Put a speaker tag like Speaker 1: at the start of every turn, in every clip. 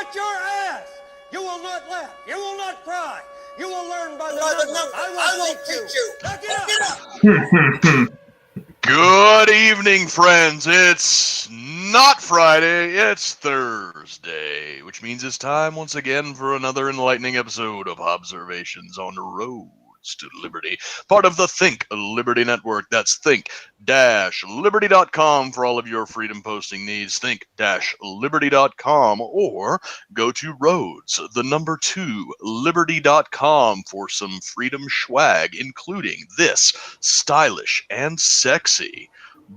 Speaker 1: not your ass. You will not laugh. You will not cry. You will learn by the numbers. I will teach you. Look it up.
Speaker 2: Good evening, friends. It's not Friday, it's Thursday, which means it's time once again for another enlightening episode of Hobbservations on the Roads to Liberty, part of the Think Liberty Network. That's think-liberty.com for all of your freedom posting needs. Think-liberty.com, or go to Roads, the number 2, liberty.com for some freedom swag, including this stylish and sexy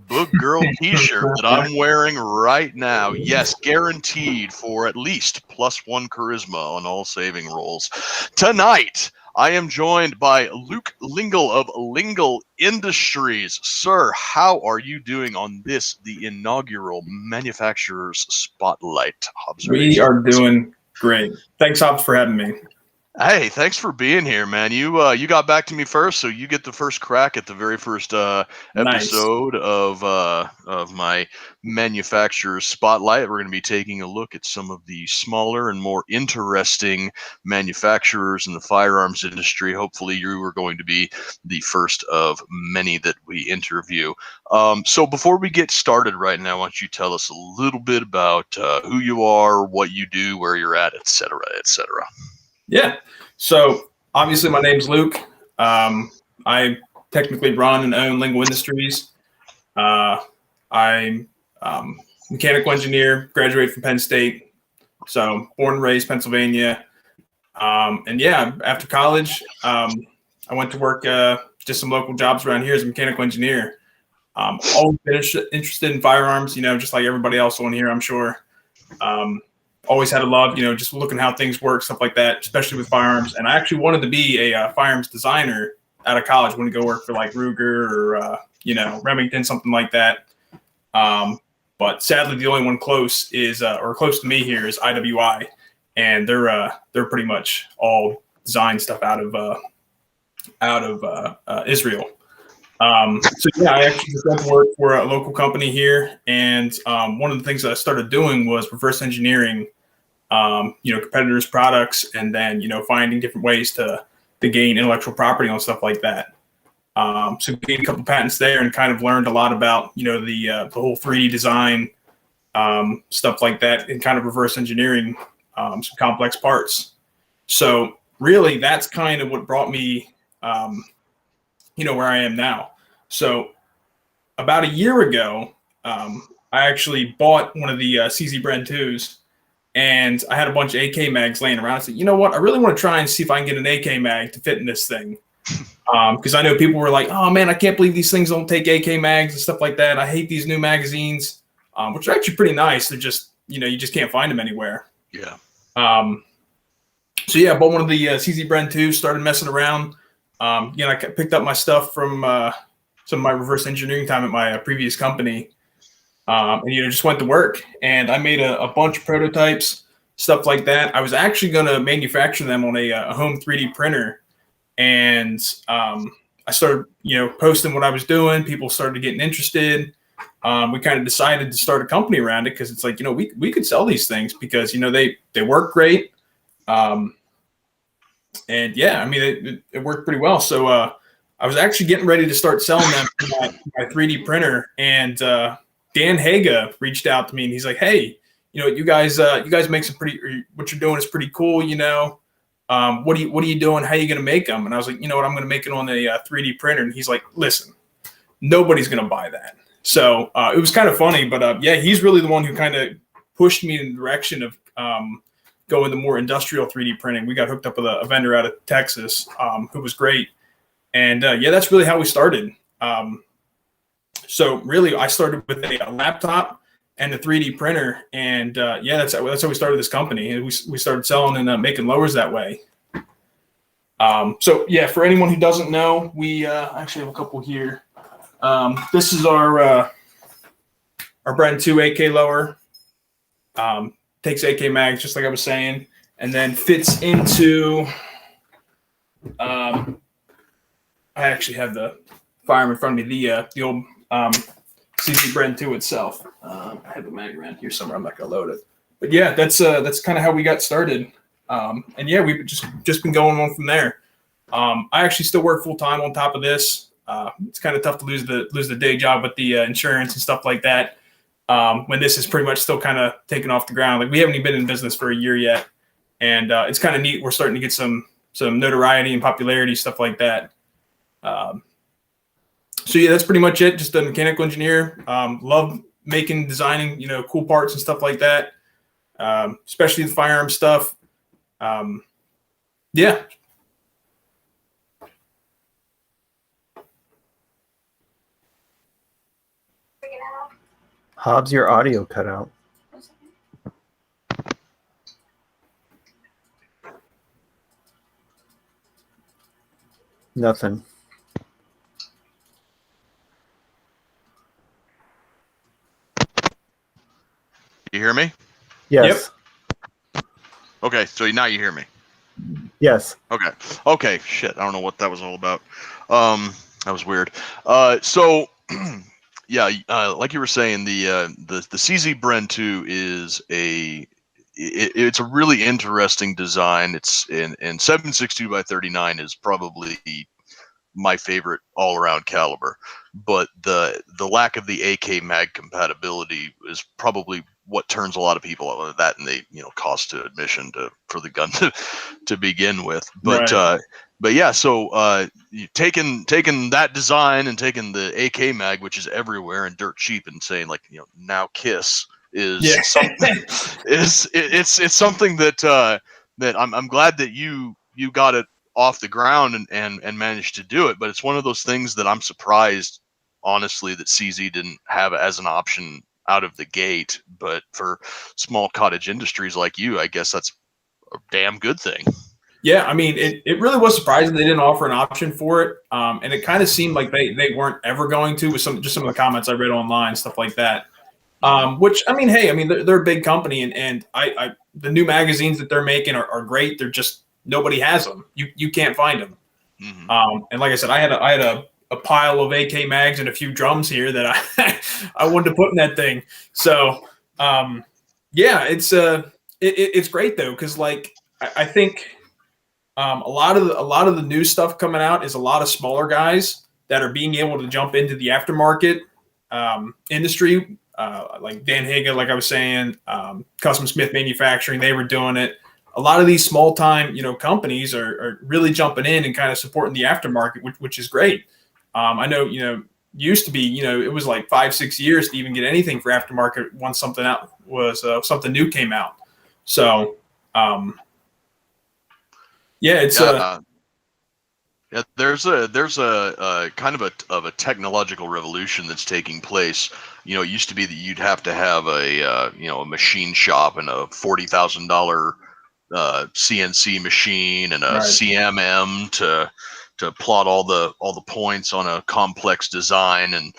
Speaker 2: Book Girl t-shirt that I'm wearing right now. Yes, guaranteed for at least +1 charisma on all saving rolls. Tonight, I am joined by Luke Lingle of Lingle Industries. Sir, how are you doing on this, the inaugural Manufacturer's Spotlight Observation?
Speaker 3: We are doing great. Thanks, Hobbs, for having me.
Speaker 2: Hey, thanks for being here, man. You got back to me first, so you get the first crack at the very first episode of my Manufacturer's Spotlight. We're going to be taking a look at some of the smaller and more interesting manufacturers in the firearms industry. Hopefully, you are going to be the first of many that we interview. So before we get started right now, why don't you tell us a little bit about who you are, what you do, where you're at, et cetera, et cetera.
Speaker 3: Yeah. So obviously my name's Luke. I technically run and own Lingle Industries. I'm mechanical engineer, graduated from Penn State. So born and raised Pennsylvania. And yeah, after college, I went to work just some local jobs around here as a mechanical engineer. Always been interested in firearms, just like everybody else on here, I'm sure. Always had a love, just looking how things work, stuff like that, especially with firearms. And I actually wanted to be a firearms designer out of college. I wanted to go work for like Ruger or, Remington, something like that. But sadly, the only one close is, or close to me here, is IWI. And they're pretty much all design stuff out of Israel. So yeah, I actually just went to work for a local company here. And one of the things that I started doing was reverse engineering competitors' products, and then, finding different ways to gain intellectual property on stuff like that. So gained a couple patents there and kind of learned a lot about, the whole 3D design, stuff like that, and kind of reverse engineering some complex parts. So really that's kind of what brought me, where I am now. So about a year ago, I actually bought one of the CZ Bren 2s. And I had a bunch of AK mags laying around. I said, you know what? I really want to try and see if I can get an AK mag to fit in this thing. Because I know people were like, oh, man, I can't believe these things don't take AK mags and stuff like that. I hate these new magazines, which are actually pretty nice. They're just, you just can't find them anywhere.
Speaker 2: Yeah.
Speaker 3: So, yeah, I bought one of the CZ Bren 2s, started messing around. I picked up my stuff from some of my reverse engineering time at my previous company. And just went to work, and I made a bunch of prototypes, stuff like that. I was actually going to manufacture them on a home 3D printer, and I started, posting what I was doing. People started getting interested. We kind of decided to start a company around it because it's like, we could sell these things because, they work great. And yeah, I mean, it worked pretty well. So I was actually getting ready to start selling them to my 3D printer, and Dan Haga reached out to me, and he's like, hey, you guys make some what you're doing is pretty cool. What are you doing? How are you going to make them? And I was like, you know what? I'm going to make it on a 3D printer. And he's like, listen, nobody's going to buy that. So it was kind of funny, but yeah, he's really the one who kind of pushed me in the direction of going to more industrial 3D printing. We got hooked up with a vendor out of Texas who was great. And yeah, that's really how we started. So really, I started with a laptop and a 3D printer, and yeah, that's how we started this company. And we started selling and making lowers that way. So yeah, for anyone who doesn't know, we actually have a couple here. This is our Bren 2 AK lower. Takes AK mags, just like I was saying, and then fits into. I actually have the firearm in front of me. The old CZ Bren 2 itself. I have a mag around here somewhere. I'm not gonna load it. but yeah, that's kind of how we got started. And yeah, we've just been going on from there. I actually still work full time on top of this. It's kind of tough to lose the day job with the insurance and stuff like that. When this is pretty much still kind of taking off the ground. Like we haven't even been in business for a year yet, and it's kind of neat. We're starting to get some notoriety and popularity, stuff like that. So yeah, that's pretty much it. Just a mechanical engineer. Love making, designing, cool parts and stuff like that. Especially the firearm stuff. Yeah.
Speaker 4: Hobbs, your audio cut out. Nothing.
Speaker 2: You hear me?
Speaker 4: Yes.
Speaker 3: Yep.
Speaker 2: Okay, so now you hear me.
Speaker 4: Yes.
Speaker 2: Okay. Shit, I don't know what that was all about. That was weird. So yeah, like you were saying, the CZ Bren 2 is it's a really interesting design. It's in 7.62 by 39 is probably my favorite all around caliber, but the lack of the AK mag compatibility is probably what turns a lot of people out of that, and they cost to admission for the gun to begin with. But
Speaker 3: Right.
Speaker 2: But yeah, so you taking that design and taking the AK mag, which is everywhere and dirt cheap, and saying like now KISS is something it's something that that I'm glad that you got it off the ground and managed to do it. But it's one of those things that I'm surprised, honestly, that CZ didn't have as an option out of the gate. But for small cottage industries like you, I guess that's a damn good thing.
Speaker 3: Yeah, I mean, it really was surprising they didn't offer an option for it, and it kind of seemed like they weren't ever going to, with some of the comments I read online, stuff like that. Which, I mean, hey, I mean, they're a big company, and I the new magazines that they're making are great. They're just nobody has them. You can't find them.
Speaker 2: Mm-hmm.
Speaker 3: And like I said, I had a pile of AK mags and a few drums here that I wanted to put in that thing. So yeah, it's great though, because like I think. A lot of the new stuff coming out is a lot of smaller guys that are being able to jump into the aftermarket industry, like Dan Higa, like I was saying, Custom Smith Manufacturing. They were doing it. A lot of these small time companies are really jumping in and kind of supporting the aftermarket, which is great. I know used to be it was like 5-6 years to even get anything for aftermarket once something new came out. So. Yeah, it's
Speaker 2: yeah, there's a kind of a technological revolution that's taking place. It used to be that you'd have to have a machine shop and a $40,000 CNC machine and a
Speaker 3: right.
Speaker 2: CMM to plot all the points on a complex design, and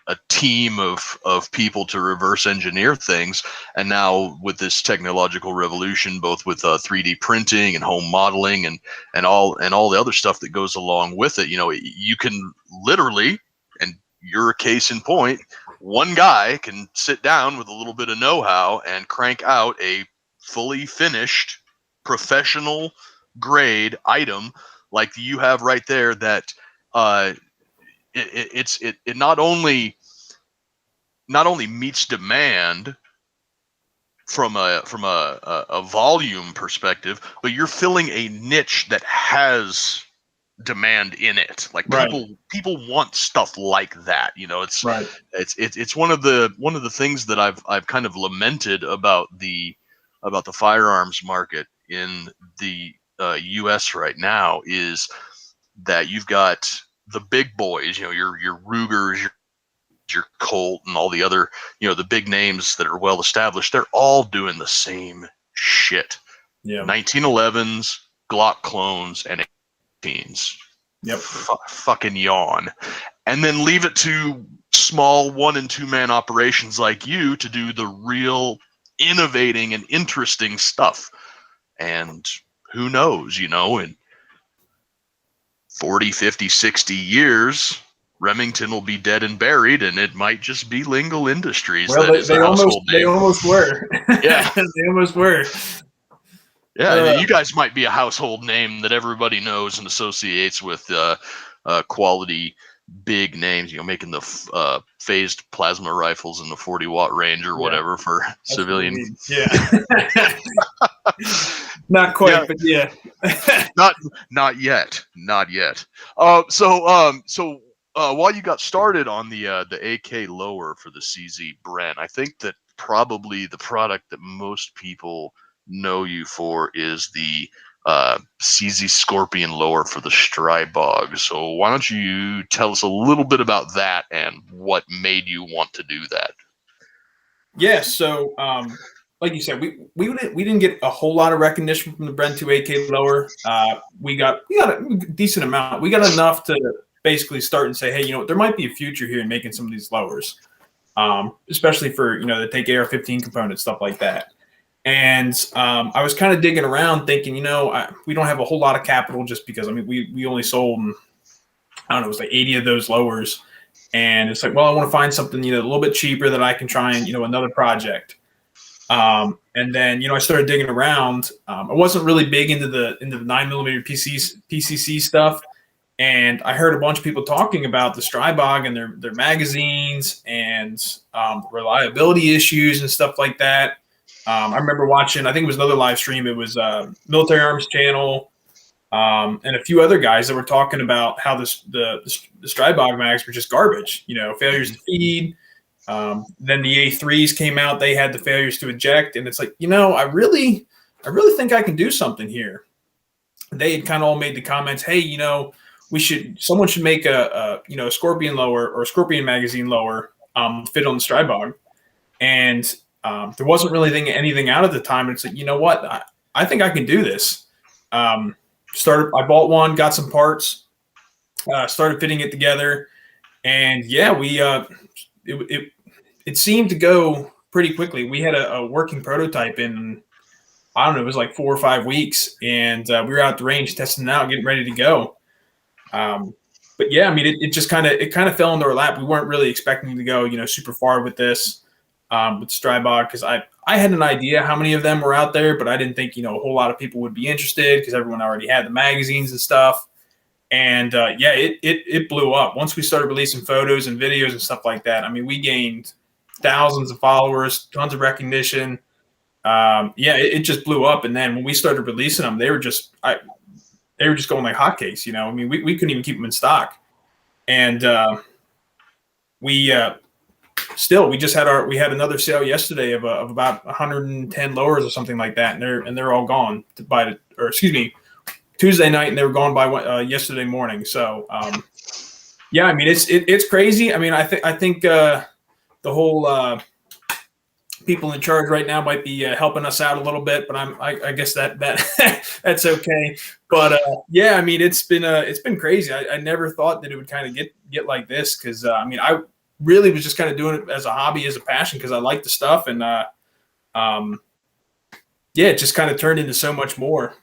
Speaker 2: a team of people to reverse engineer things. And now with this technological revolution, both with 3D printing and home modeling and all the other stuff that goes along with it, you can literally, and you're a case in point, one guy can sit down with a little bit of know-how and crank out a fully finished professional grade item like you have right there, that it not only meets demand from a volume perspective, but you're filling a niche that has demand in it. Like people want stuff like that. It's
Speaker 3: Right.
Speaker 2: It's one of the things that I've kind of lamented about the firearms market in the U.S. right now, is that you've got the big boys, your Rugers, your Colt, and all the other, the big names that are well established. They're all doing the same shit.
Speaker 3: Yeah.
Speaker 2: 1911s, Glock clones, and 18s.
Speaker 3: Yep.
Speaker 2: Fucking yawn. And then leave it to small 1- and 2-man operations like you to do the real innovating and interesting stuff. And who knows, in 40, 50, 60 years, Remington will be dead and buried, and it might just be Lingle Industries
Speaker 3: Well,
Speaker 2: that is the household
Speaker 3: they
Speaker 2: name.
Speaker 3: almost were.
Speaker 2: Yeah.
Speaker 3: They almost were.
Speaker 2: Yeah, and you guys might be a household name that everybody knows and associates with quality big names, making the phased plasma rifles in the 40-watt range or whatever for
Speaker 3: That's
Speaker 2: civilian.
Speaker 3: Yeah. Not quite, but yeah.
Speaker 2: Not yet. So while you got started on the AK lower for the CZ Bren, I think that probably the product that most people know you for is the CZ Scorpion lower for the Strybog. So why don't you tell us a little bit about that and what made you want to do that?
Speaker 3: Yeah, so like you said, we didn't get a whole lot of recognition from the Bren 2 AK lower. We got a decent amount. We got enough to basically start and say, hey, there might be a future here in making some of these lowers, especially for the take AR-15 components, stuff like that. And I was kind of digging around, thinking, we don't have a whole lot of capital, just because we only sold, I don't know, it was like 80 of those lowers. And it's like, well, I want to find something, a little bit cheaper that I can try and, another project. And then, I started digging around. I wasn't really big into the 9mm PCC stuff. And I heard a bunch of people talking about the Strybog and their magazines and reliability issues and stuff like that. I remember watching, I think it was another live stream. It was Military Arms Channel and a few other guys that were talking about how the Strybog mags were just garbage, failures to feed. Then the A3s came out. They had the failures to eject. And it's like, I really think I can do something here. They had kind of all made the comments, hey, someone should make a Scorpion lower or a Scorpion magazine lower fit on the Strybog. And there wasn't really anything out at the time. And it's like, you know what? I think I can do this. I bought one, got some parts, started fitting it together. And yeah, it seemed to go pretty quickly. We had a working prototype in, I don't know, it was like 4 or 5 weeks. And we were out at the range testing it out, getting ready to go. But yeah, it just kind of fell into our lap. We weren't really expecting to go, super far with this. With Strybog, because I had an idea how many of them were out there, but I didn't think a whole lot of people would be interested because everyone already had the magazines and stuff. And yeah, it blew up once we started releasing photos and videos and stuff like that. We gained thousands of followers, tons of recognition. Yeah, it just blew up. And then when we started releasing them, they were just going like hotcakes. We couldn't even keep them in stock. And we just had another sale yesterday of about 110 lowers or something like that, and they're all gone Tuesday night, and they were gone by yesterday morning. So yeah, it's crazy. I think the whole people in charge right now might be helping us out a little bit, but I guess that that's okay. But yeah, it's been crazy. I never thought that it would kind of get like this, because I really was just kind of doing it as a hobby, as a passion, because I like the stuff. And yeah, it just kind of turned into so much more.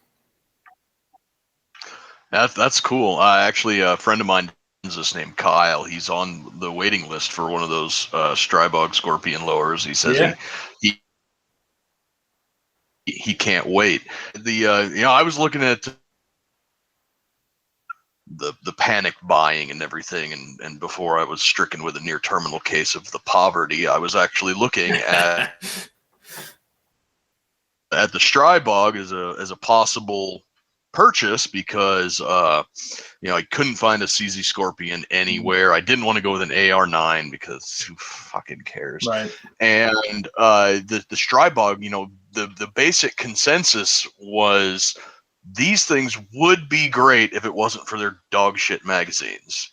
Speaker 2: That's cool. Actually, a friend of mine is this named Kyle. He's on the waiting list for one of those Strybog Scorpion lowers. He says he can't wait. I was looking at the panic buying and everything, and before I was stricken with a near terminal case of the poverty, I was actually looking at the Strybog as a possible purchase, because I couldn't find a CZ Scorpion anywhere. I didn't want to go with an AR-9 because who fucking cares,
Speaker 3: right?
Speaker 2: And the Strybog, the basic consensus was these things would be great if it wasn't for their dog shit magazines.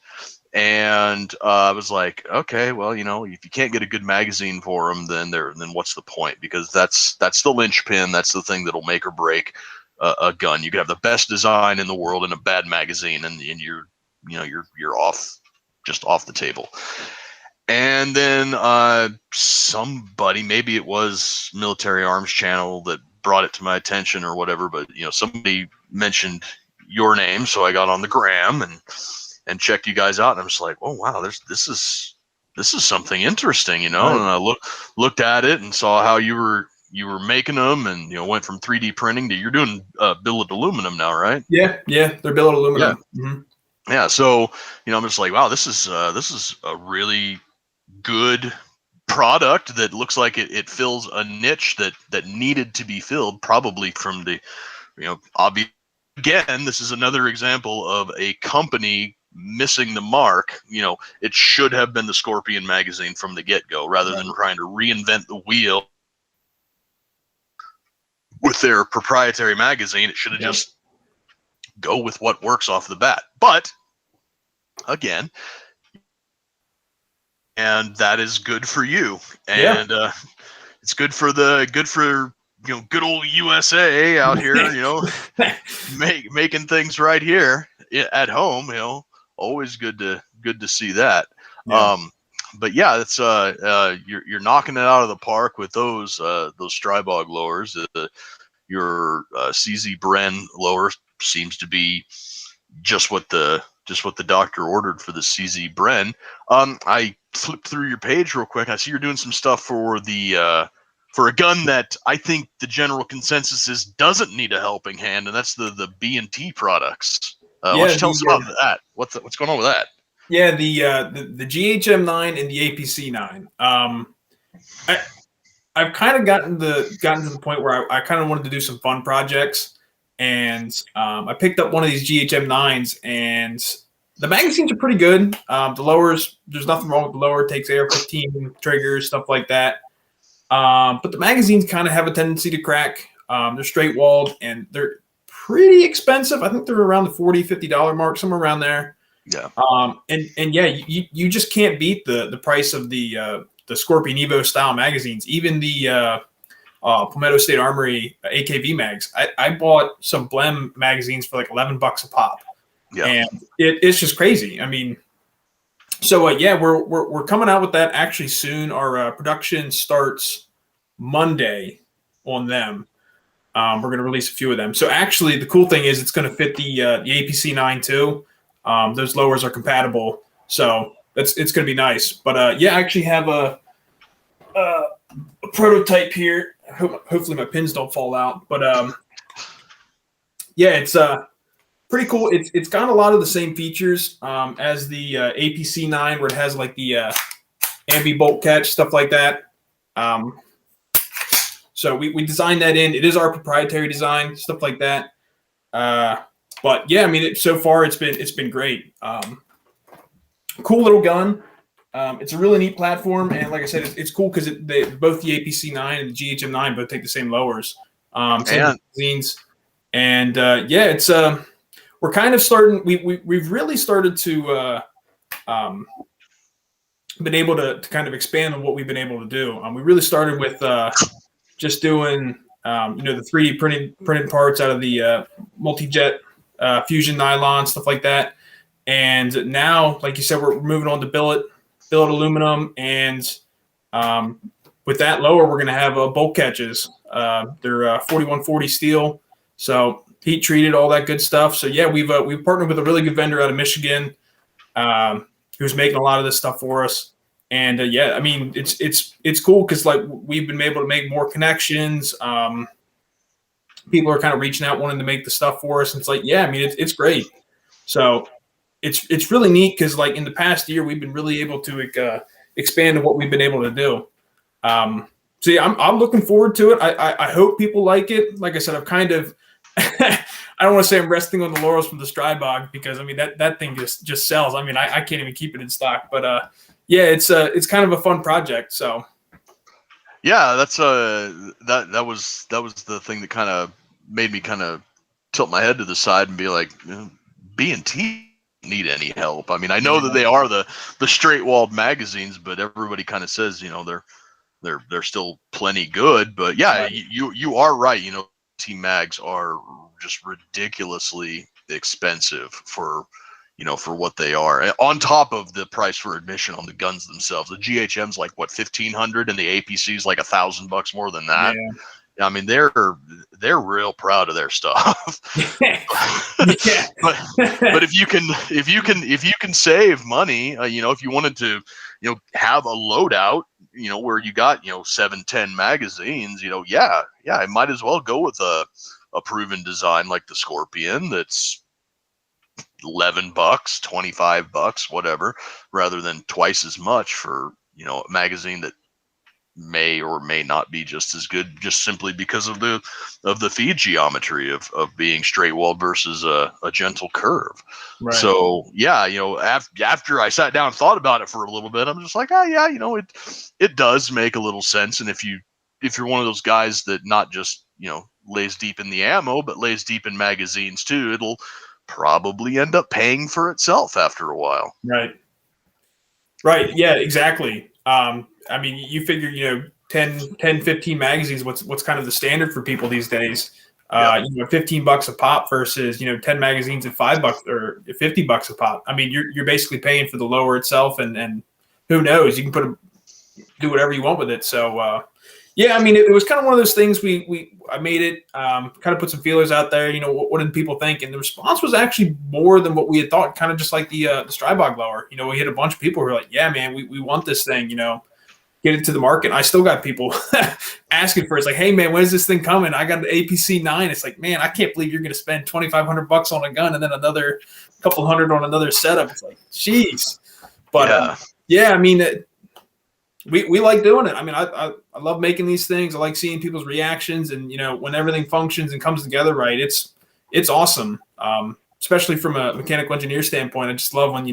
Speaker 2: And I was like, okay, well, if you can't get a good magazine for them, then what's the point? Because that's the linchpin. That's the thing that'll make or break a gun. You could have the best design in the world and a bad magazine, and you're off the table. And then somebody, maybe it was Military Arms Channel that brought it to my attention or whatever, but somebody mentioned your name, so I got on the gram, and and checked you guys out, and I'm just like, oh wow, this is something interesting, you know.
Speaker 3: Right.
Speaker 2: And I looked at it and saw how you were making them, and went from 3D printing to you're doing billet aluminum now, right?
Speaker 3: Yeah, they're billet aluminum.
Speaker 2: Yeah.
Speaker 3: Mm-hmm.
Speaker 2: Yeah, so I'm just like, wow, this is a really good product that looks like it fills a niche that needed to be filled, probably from the obvious. Again, this is another example of a company missing the mark. It should have been the Scorpion magazine from the get-go, rather than trying to reinvent the wheel with their proprietary magazine. It should have just go with what works off the bat. But again, and that is good for you, and it's good for good old USA out here, making things right here at home. Always good to see that.
Speaker 3: Yeah.
Speaker 2: But yeah, it's you're knocking it out of the park with those Strybog lowers. Your CZ Bren lower seems to be just what the doctor ordered for the CZ Bren. I flipped through your page real quick. I see you're doing some stuff for the for a gun that I think the general consensus is doesn't need a helping hand, and that's the B&T products. Why don't you tell us about that? What's going on with that?
Speaker 3: Yeah, the GHM9 and the APC9. I've kind of gotten to the point where I kind of wanted to do some fun projects, and I picked up one of these GHM9s, and the magazines are pretty good. The lowers, there's nothing wrong with the lower. It takes AR-15 triggers, stuff like that. But the magazines kind of have a tendency to crack. They're straight walled, and they're pretty expensive. I think they're around the $40-$50 mark, somewhere around there.
Speaker 2: Yeah.
Speaker 3: And yeah, you just can't beat the price of the Scorpion Evo style magazines. Even the Palmetto State Armory AKV mags. I bought some Blem magazines for like $11 a pop.
Speaker 2: Yeah.
Speaker 3: And it's just crazy. I mean, so yeah, we're coming out with that actually soon. Our production starts Monday on them. We're going to release a few of them. So actually, the cool thing is it's going to fit the APC9 too. Those lowers are compatible, so it's going to be nice. But yeah, I actually have a prototype here. Hopefully my pins don't fall out. But yeah, it's pretty cool. It's got a lot of the same features as the APC9, where it has like the ambi bolt catch, stuff like that. So we designed that in. It is our proprietary design, stuff like that. But yeah, I mean, so far it's been great. Cool little gun. It's a really neat platform, and like I said, it's cool because both the APC9 and the GHM9 both take the same lowers, same magazines, and yeah, it's we're kind of starting. We've really started to been able to kind of expand on what we've been able to do. We really started with just doing the 3D printed parts out of the multi-jet fusion nylon, stuff like that. And now, like you said, we're moving on to billet aluminum, and with that lower, we're going to have bolt catches. They're 4140 steel, so heat treated, all that good stuff. So yeah, we've partnered with a really good vendor out of Michigan who's making a lot of this stuff for us. And yeah, I mean, it's cool because like we've been able to make more connections. People are kind of reaching out, wanting to make the stuff for us. And it's like, yeah, I mean, it's great. So it's really neat because like in the past year, we've been really able to expand on what we've been able to do. So yeah, I'm looking forward to it. I hope people like it. Like I said, I've kind of I don't want to say I'm resting on the laurels from the Strybog, because I mean that thing just sells. I mean, I can't even keep it in stock. But yeah, it's kind of a fun project. So
Speaker 2: yeah, that's that was the thing that kind of made me kind of tilt my head to the side and be like, B&T need any help. I mean, I know that they are the straight walled magazines, but everybody kind of says they're still plenty good. But yeah, right. you are right. T mags are just ridiculously expensive for what they are, on top of the price for admission on the guns themselves. The GHM's like what, $1,500, and the APC's like $1,000 more than that. I mean, they're real proud of their stuff.
Speaker 3: Yeah.
Speaker 2: but if you can save money, if you wanted to, have a loadout, where you got 7-10 magazines, I might as well go with a proven design like the Scorpion that's $11, $25, whatever, rather than twice as much for a magazine that may or may not be just as good, just simply because of the feed geometry of being straight walled versus a gentle curve.
Speaker 3: Right.
Speaker 2: So after I sat down and thought about it for a little bit, I'm just like, it does make a little sense. And if you're one of those guys that not just lays deep in the ammo but lays deep in magazines too, it'll probably end up paying for itself after a while.
Speaker 3: Right. Yeah, exactly. I mean, you figure, 10, 15 magazines, what's kind of the standard for people these days. $15 a pop versus, 10 magazines at $5 or $50 a pop. I mean, you're basically paying for the lower itself, and who knows, you can do whatever you want with it. So, I mean, it was kind of one of those things I made it, kind of put some feelers out there, what did people think? And the response was actually more than what we had thought, kind of just like the Strybog blower. We hit a bunch of people who were like, yeah, man, we want this thing, get it to the market. And I still got people asking for it. It's like, hey, man, when is this thing coming? I got an APC 9. It's like, man, I can't believe you're going to spend $2,500 on a gun and then another couple hundred on another setup. It's like, jeez. But, I mean, we like doing it. I mean, I love making these things. I like seeing people's reactions, and when everything functions and comes together right, it's awesome. Especially from a mechanical engineer standpoint, I just love when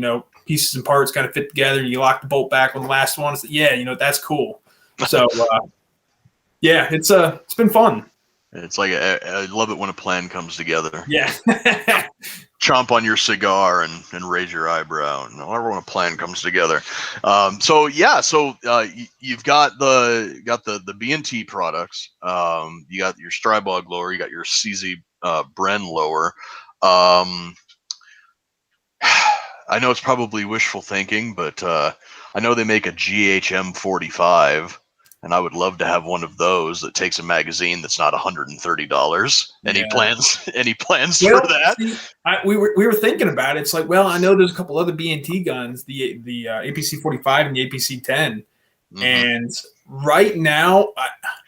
Speaker 3: pieces and parts kind of fit together, and you lock the bolt back on the last one. It's that's cool. So it's been fun.
Speaker 2: It's like I love it when a plan comes together.
Speaker 3: Yeah.
Speaker 2: Chomp on your cigar and raise your eyebrow. And when a plan comes together. So you've got the B&T products. You got your Strybog lower. You got your CZ Bren lower. I know it's probably wishful thinking, but I know they make a GHM 45. And I would love to have one of those that takes a magazine that's not $130. Any plans for that?
Speaker 3: See, we were thinking about it. It's like, well, I know there's a couple other B&T guns, the APC 45 and the APC 10. Mm-hmm. And right now,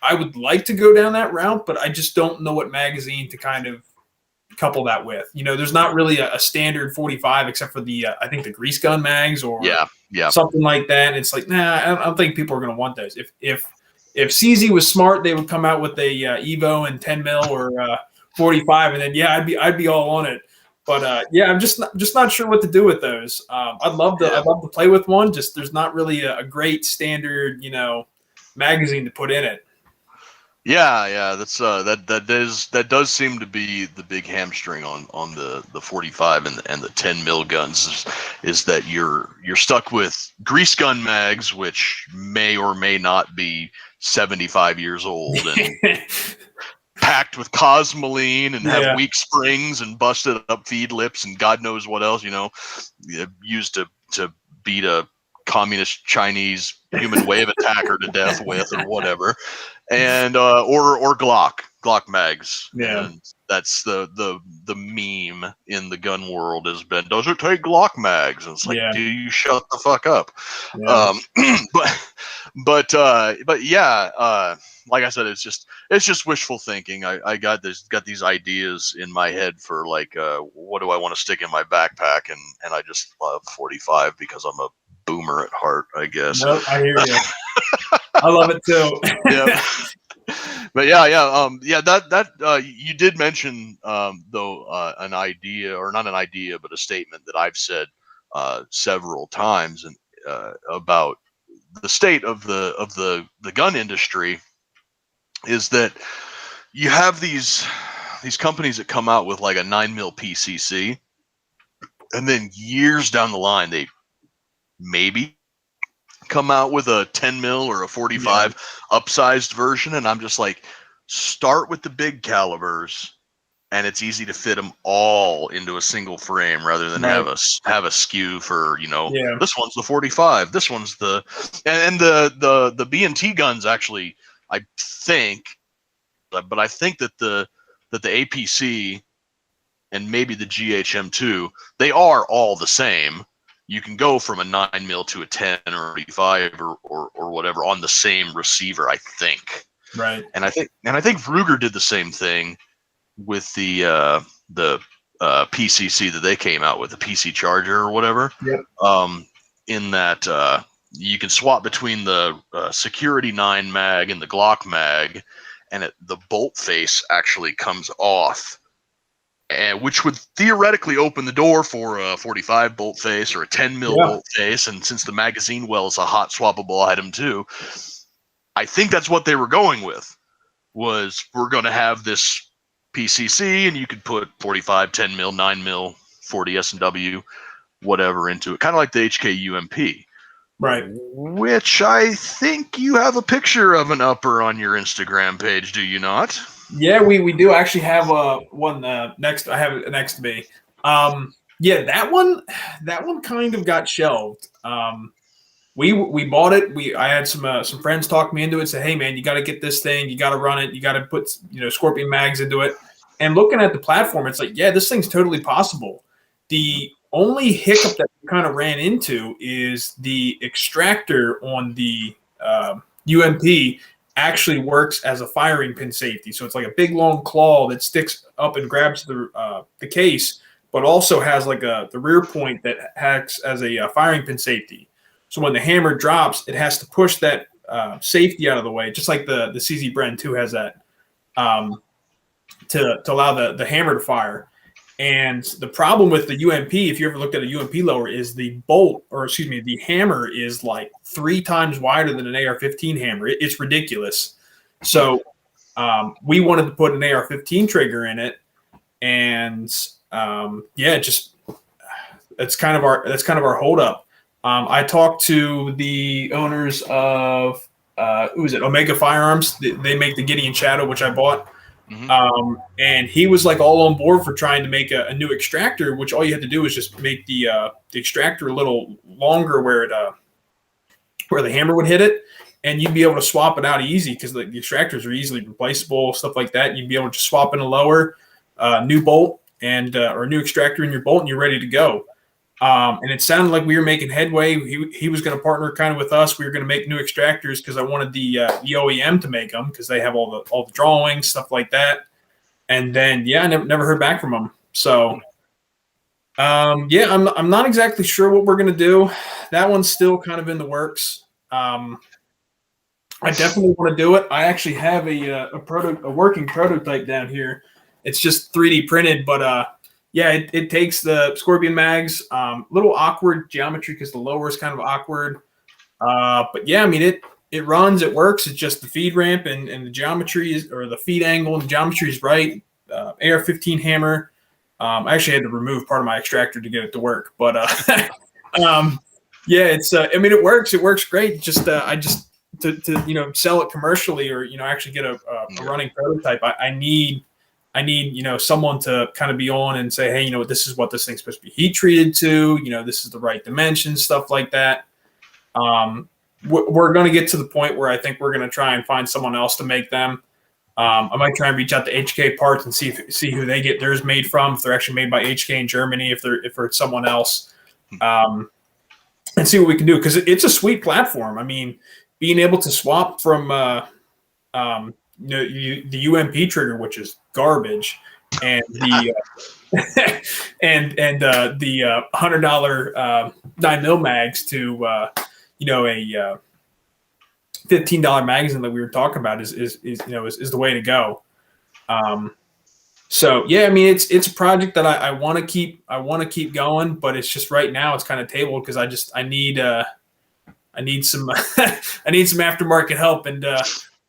Speaker 3: I would like to go down that route, but I just don't know what magazine to kind of couple that with. There's not really a standard 45 except for the I think the grease gun mags or something like that. And it's like, nah, I don't think people are going to want those. If CZ was smart, they would come out with a Evo and 10 mil or 45, and then I'd be all on it. But I'm just not sure what to do with those. I'd love to play with one. Just there's not really a great standard magazine to put in it.
Speaker 2: Yeah, that's that does seem to be the big hamstring on the 45 and the 10 mil guns is that you're stuck with grease gun mags, which may or may not be 75 years old and packed with cosmoline and have weak springs and busted up feed lips and God knows what else, used to beat a communist Chinese human wave attacker to death with or whatever. And or Glock mags.
Speaker 3: Yeah.
Speaker 2: And that's the meme in the gun world has been, does it take Glock mags? And it's like, do you shut the fuck up?
Speaker 3: Yeah.
Speaker 2: But like I said, it's just wishful thinking. I got these ideas in my head for like what do I want to stick in my backpack, and I just love 45 because I'm a boomer at heart, I guess.
Speaker 3: Nope, I hear you. I love it too.
Speaker 2: Yeah. But that you did mention though an idea, or not an idea, but a statement that I've said several times, and about the state of the gun industry is that you have these companies that come out with like a 9mm PCC, and then years down the line they maybe come out with a 10mm or a 45 upsized version, and I'm just like, start with the big calibers, and it's easy to fit them all into a single frame rather than have a SKU for this one's the 45, this one's the and the B&T guns actually, I think, but I think that the APC and maybe the GHM2, they are all the same. You can go from a 9mm to a 10 or 35 or whatever on the same receiver, I think.
Speaker 3: Right.
Speaker 2: And I think Ruger did the same thing with the PCC that they came out with, the PC Charger or whatever.
Speaker 3: Yep.
Speaker 2: In that you can swap between the Security 9 mag and the Glock mag, and the bolt face actually comes off, and which would theoretically open the door for a 45 bolt face or a 10mm bolt face. And since the magazine well is a hot swappable item too, I think that's what they were going with. Was we're going to have this PCC, and you could put 45, 10mm, 9mm, 40 S&W, whatever into it, kind of like the HK UMP.
Speaker 3: Right.
Speaker 2: Which I think you have a picture of an upper on your Instagram page, do you not?
Speaker 3: Yeah, we do actually have one next. I have it next to me. Yeah, that one kind of got shelved. We bought it. I had some friends talk me into it. Say, hey man, you got to get this thing. You got to run it. You got to put Scorpion mags into it. And looking at the platform, it's like, yeah, this thing's totally possible. The only hiccup that we kind of ran into is the extractor on the UMP actually works as a firing pin safety. So it's like a big long claw that sticks up and grabs the case, but also has like the rear point that acts as a firing pin safety. So when the hammer drops, it has to push that safety out of the way, just like the CZ Bren 2 has that to allow the hammer to fire. And the problem with the UMP, if you ever looked at a UMP lower, is the hammer is like 3 times wider than an AR-15 hammer. It's ridiculous. So we wanted to put an AR-15 trigger in it, and that's kind of our holdup. I talked to the owners of Omega Firearms. They make the Gideon Shadow, which I bought. Mm-hmm. And he was like all on board for trying to make a new extractor, which all you had to do is just make the extractor a little longer where the hammer would hit it, and you'd be able to swap it out easy because the extractors are easily replaceable, stuff like that. You'd be able to just swap in a lower, new bolt and or a new extractor in your bolt, and you're ready to go. And it sounded like we were making headway. He was going to partner kind of with us. We were going to make new extractors because I wanted the OEM to make them because they have all the drawings, stuff like that. And then I never heard back from them. So I'm not exactly sure what we're going to do. That one's still kind of in the works. I definitely want to do it. I actually have a working prototype down here. It's just 3D printed, but it takes the Scorpion mags. Little awkward geometry because the lower is kind of awkward. But yeah, I mean, it runs, it works. It's just the feed ramp and the geometry or the feed angle and the geometry is right. AR-15 hammer. I actually had to remove part of my extractor to get it to work. But it's. I mean, it works. It works great. Just to sell it commercially or actually get a running prototype. I need someone to kind of be on and say, hey, this is what this thing's supposed to be heat treated to, this is the right dimensions, stuff like that. We're going to get to the point where I think we're going to try and find someone else to make them. I might try and reach out to HK Parts and see who they get theirs made from, if they're actually made by HK in Germany, if it's someone else, and see what we can do. Cause it's a sweet platform. I mean, being able to swap from, the UMP trigger, which is garbage, and the the $100 9mm mags to a $15 magazine that we were talking about is the way to go. So yeah, I mean it's a project that I want to keep going, but it's just right now it's kind of tabled because I need some I need some aftermarket help, and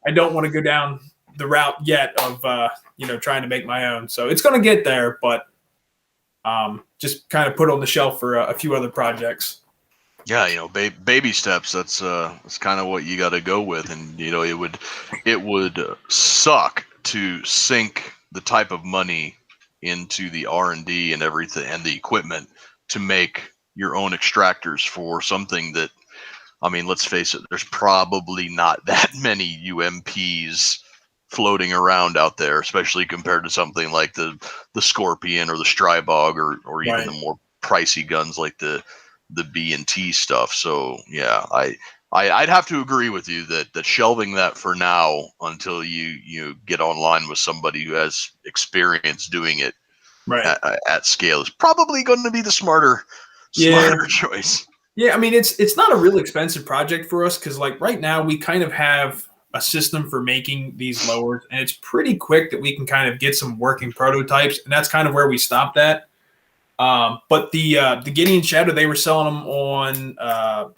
Speaker 3: I don't want to go down the route yet of trying to make my own. So it's going to get there, but just kind of put on the shelf for a few other projects.
Speaker 2: Yeah, baby steps. That's kind of what you got to go with, and it would suck to sink the type of money into the R&D and everything and the equipment to make your own extractors for something that, I mean, let's face it, there's probably not that many UMPs floating around out there, especially compared to something like the Scorpion or the Strybog or even
Speaker 3: Right.
Speaker 2: the more pricey guns like the B&T stuff. So yeah, I'd have to agree with you that shelving that for now until you get online with somebody who has experience doing it
Speaker 3: Right.
Speaker 2: at scale is probably going to be the smarter choice.
Speaker 3: Yeah, I mean it's not a real expensive project for us because like right now we kind of have a system for making these lowers, and it's pretty quick that we can kind of get some working prototypes, and that's kind of where we stopped at. But the Gideon Shadow, they were selling them on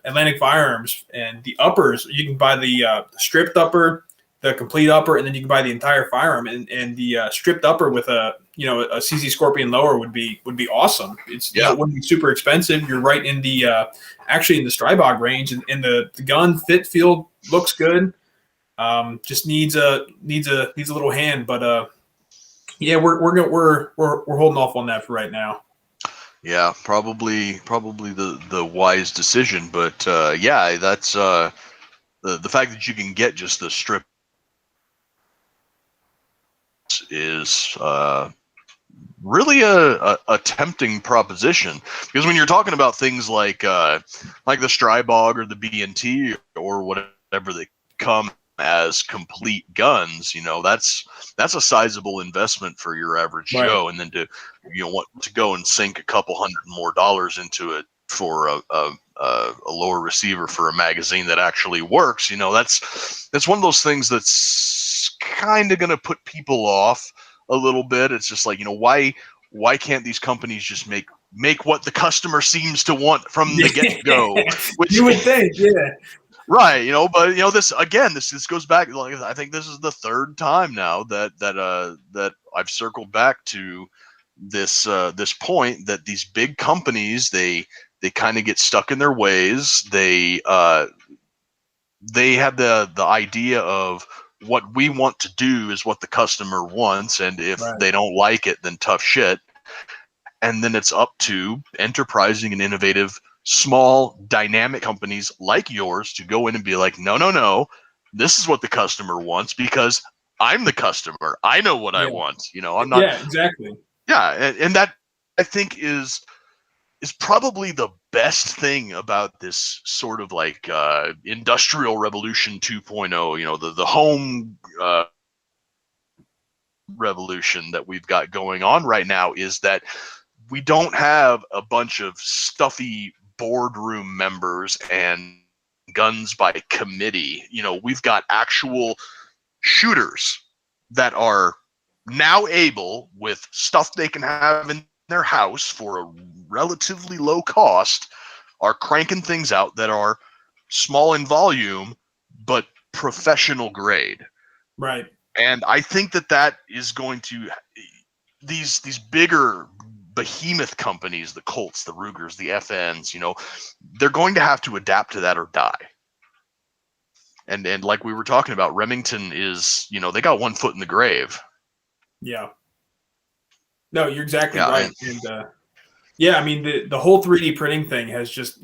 Speaker 3: Atlantic Firearms, and the uppers you can buy the stripped upper, the complete upper, and then you can buy the entire firearm. And the stripped upper with a CZ Scorpion lower would be awesome. It's it wouldn't be super expensive. You're right in the actually in the Strybog range, and the gun feel looks good. Just needs a little hand, but yeah, we're holding off on that for right now.
Speaker 2: Yeah, probably the wise decision, but yeah, that's the fact that you can get just the strip is really a tempting proposition, because when you're talking about things like the Strybog or the B&T or whatever they come as complete guns, that's a sizable investment for your average Joe, and then to want to go and sink a couple $100 more into it for a lower receiver for a magazine that actually works, that's one of those things that's kind of going to put people off a little bit. It's just like, why can't these companies just make what the customer seems to want from the get-go? Which
Speaker 3: you would think, yeah.
Speaker 2: Right, but this goes back. Like, I think this is the third time now that I've circled back to this point that these big companies they kind of get stuck in their ways. They have the idea of what we want to do is what the customer wants, and if they don't like it, then tough shit. And then it's up to enterprising and innovative small dynamic companies like yours to go in and be like, no, this is what the customer wants because I'm the customer. I know what I want. I'm not.
Speaker 3: Yeah, exactly.
Speaker 2: Yeah, and that I think is probably the best thing about this sort of like industrial revolution 2.0. The home revolution that we've got going on right now is that we don't have a bunch of stuffy boardroom members and guns by committee. We've got actual shooters that are now able, with stuff they can have in their house for a relatively low cost, are cranking things out that are small in volume but professional grade.
Speaker 3: Right.
Speaker 2: And I think that is going to these bigger behemoth companies, the Colts, the Rugers, the FNs, they're going to have to adapt to that or die. And like we were talking about, Remington is, they got one foot in the grave.
Speaker 3: Yeah. No, you're exactly right. And I mean, the whole 3D printing thing has just,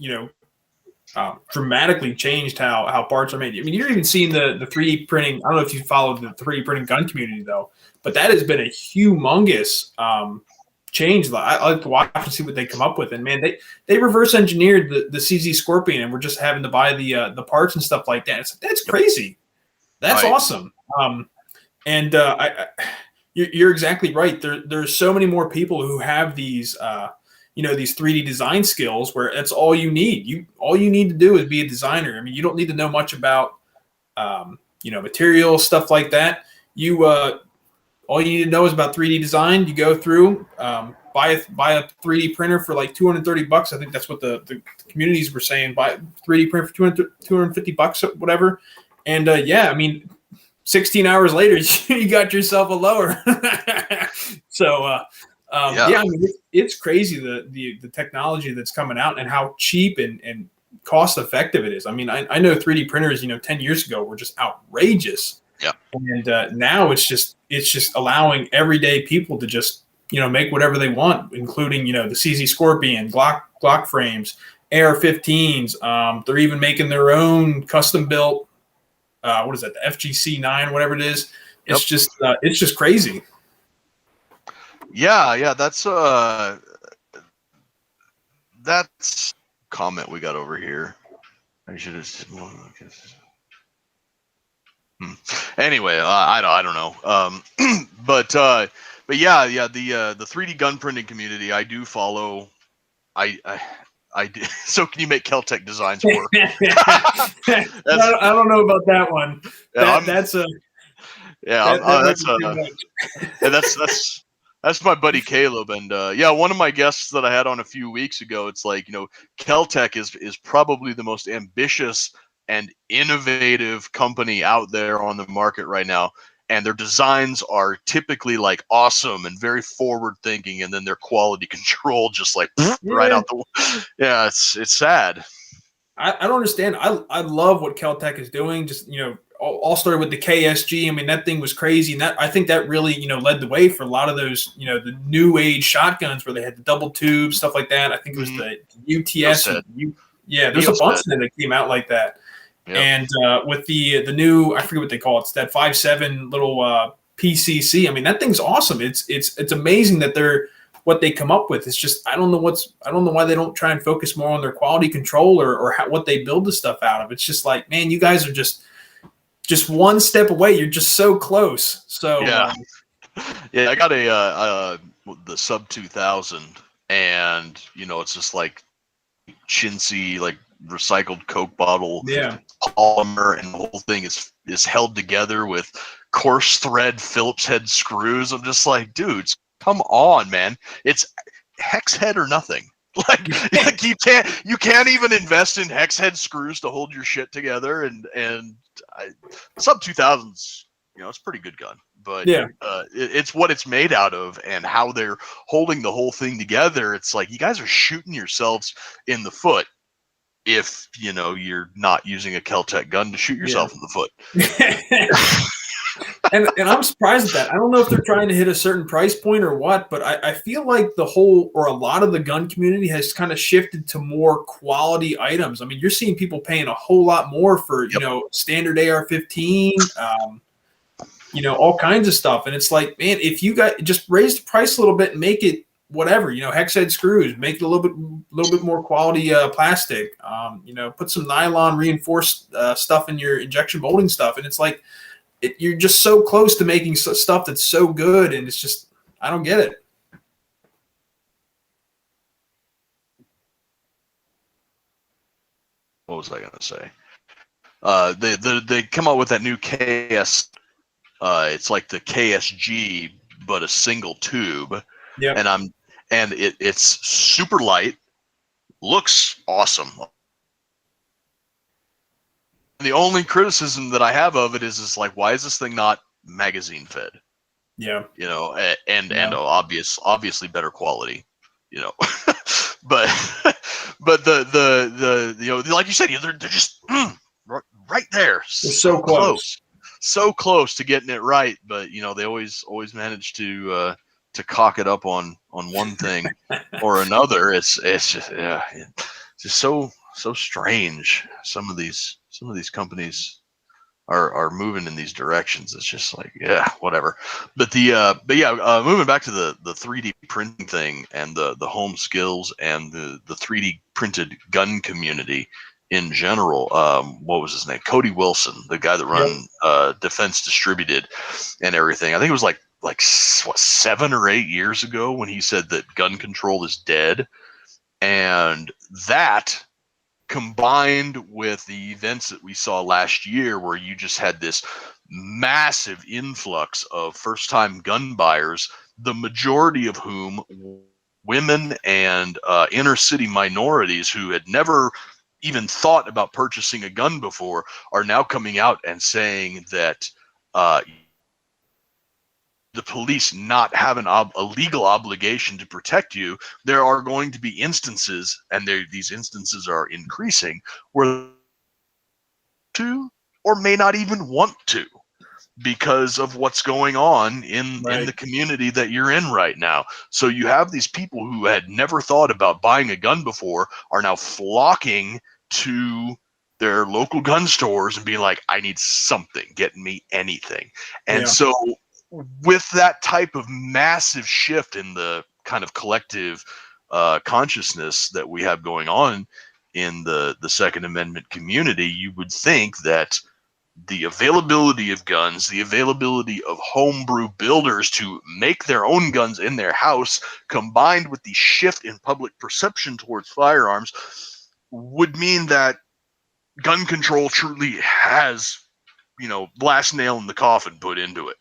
Speaker 3: dramatically changed how parts are made. I mean, you're even seeing the 3D printing. I don't know if you followed the 3D printing gun community though, but that has been a humongous change. I like to watch and see what they come up with. And man, they reverse engineered the CZ Scorpion, and we're just having to buy the parts and stuff like that. That's crazy. That's awesome. You're exactly right. There's so many more people who have these these 3D design skills where that's all you need. All you need to do is be a designer. I mean, you don't need to know much about material stuff like that. All you need to know is about 3D design. You go through, buy a 3D printer for like $230. I think that's what the communities were saying. Buy a 3D printer for $250, whatever. And I mean, 16 hours later, you got yourself a lower. So I mean, it's crazy the technology that's coming out and how cheap and cost effective it is. I mean, I know 3D printers, 10 years ago were just outrageous.
Speaker 2: Yeah.
Speaker 3: And now it's just allowing everyday people to just, make whatever they want, including, the CZ Scorpion, Glock frames, AR-15s. They're even making their own custom built, what is that, the FGC 9, whatever it is. It's just crazy.
Speaker 2: Yeah, that's comment we got over here. I should have. Anyway, I don't know. But yeah, the 3D gun printing community I do follow. I do. So can you make Kel-Tec designs work?
Speaker 3: I don't know about that one.
Speaker 2: Yeah,
Speaker 3: That's
Speaker 2: my buddy Caleb, and one of my guests that I had on a few weeks ago. It's like, Kel-Tec is probably the most ambitious and innovative company out there on the market right now, and their designs are typically like awesome and very forward thinking, and then their quality control just like right out the. Yeah, it's sad.
Speaker 3: I don't understand. I love what Kel-Tec is doing. Just all started with the KSG. I mean, that thing was crazy, and that I think that really led the way for a lot of those the new age shotguns where they had the double tube stuff like that. I think it was the UTS. There's a bunch of them that came out like that. Yep. And with the new, I forget what they call it, it's that 5.7 little PCC. I mean, that thing's awesome. It's amazing that what they come up with. It's just I don't know why they don't try and focus more on their quality control or what they build the stuff out of. It's just like, man, you guys are just one step away. You're just so close. So
Speaker 2: yeah, I got the sub 2000, and it's just like chintzy, like recycled Coke bottle polymer, and the whole thing is held together with coarse thread Phillips head screws. I'm just like, dudes, come on, man. It's hex head or nothing. Like you can't even invest in hex head screws to hold your shit together. And sub 2000s, it's a pretty good gun, but it's what it's made out of and how they're holding the whole thing together. It's like you guys are shooting yourselves in the foot if you're not using a Kel-Tec gun to shoot yourself in the foot.
Speaker 3: And I'm surprised at that. I don't know if they're trying to hit a certain price point or what, but I feel like a lot of the gun community has kind of shifted to more quality items. I mean, you're seeing people paying a whole lot more for, standard AR-15, all kinds of stuff. And it's like, man, if you guys just raise the price a little bit and make it whatever, hex head screws, make it a little bit more quality plastic, put some nylon reinforced stuff in your injection molding stuff. And it's like, you're just so close to making stuff that's so good, and it's just I don't get it.
Speaker 2: What was I going to say? They come out with that new KS. It's like the KSG, but a single tube. Yeah. And it's super light, looks awesome. The only criticism that I have of it is like, why is this thing not magazine fed?
Speaker 3: Yeah.
Speaker 2: And obviously better quality, but the like you said, they're just right there.
Speaker 3: They're so close.
Speaker 2: So close to getting it right. But, they always manage to cock it up on one thing or another. It's just so strange. Some of these companies are moving in these directions. It's just like, whatever. But moving back to the 3D printing thing and the home skills and the 3D printed gun community in general. What was his name? Cody Wilson, the guy that run Defense Distributed and everything. I think it was like 7 or 8 years ago when he said that gun control is dead, and that combined with the events that we saw last year where you just had this massive influx of first-time gun buyers, the majority of whom women and inner city minorities who had never even thought about purchasing a gun before are now coming out and saying that the police not have a legal obligation to protect you. There are going to be instances, and these instances are increasing, where to or may not even want to, because of what's going on in the community that you're in right now. So you have these people who had never thought about buying a gun before are now flocking to their local gun stores and being like, I need something, get me anything. And
Speaker 3: Yeah.
Speaker 2: so with that type of massive shift in the kind of collective consciousness that we have going on in the Second Amendment community, you would think that the availability of guns, the availability of homebrew builders to make their own guns in their house, combined with the shift in public perception towards firearms, would mean that gun control truly has, last nail in the coffin put into it.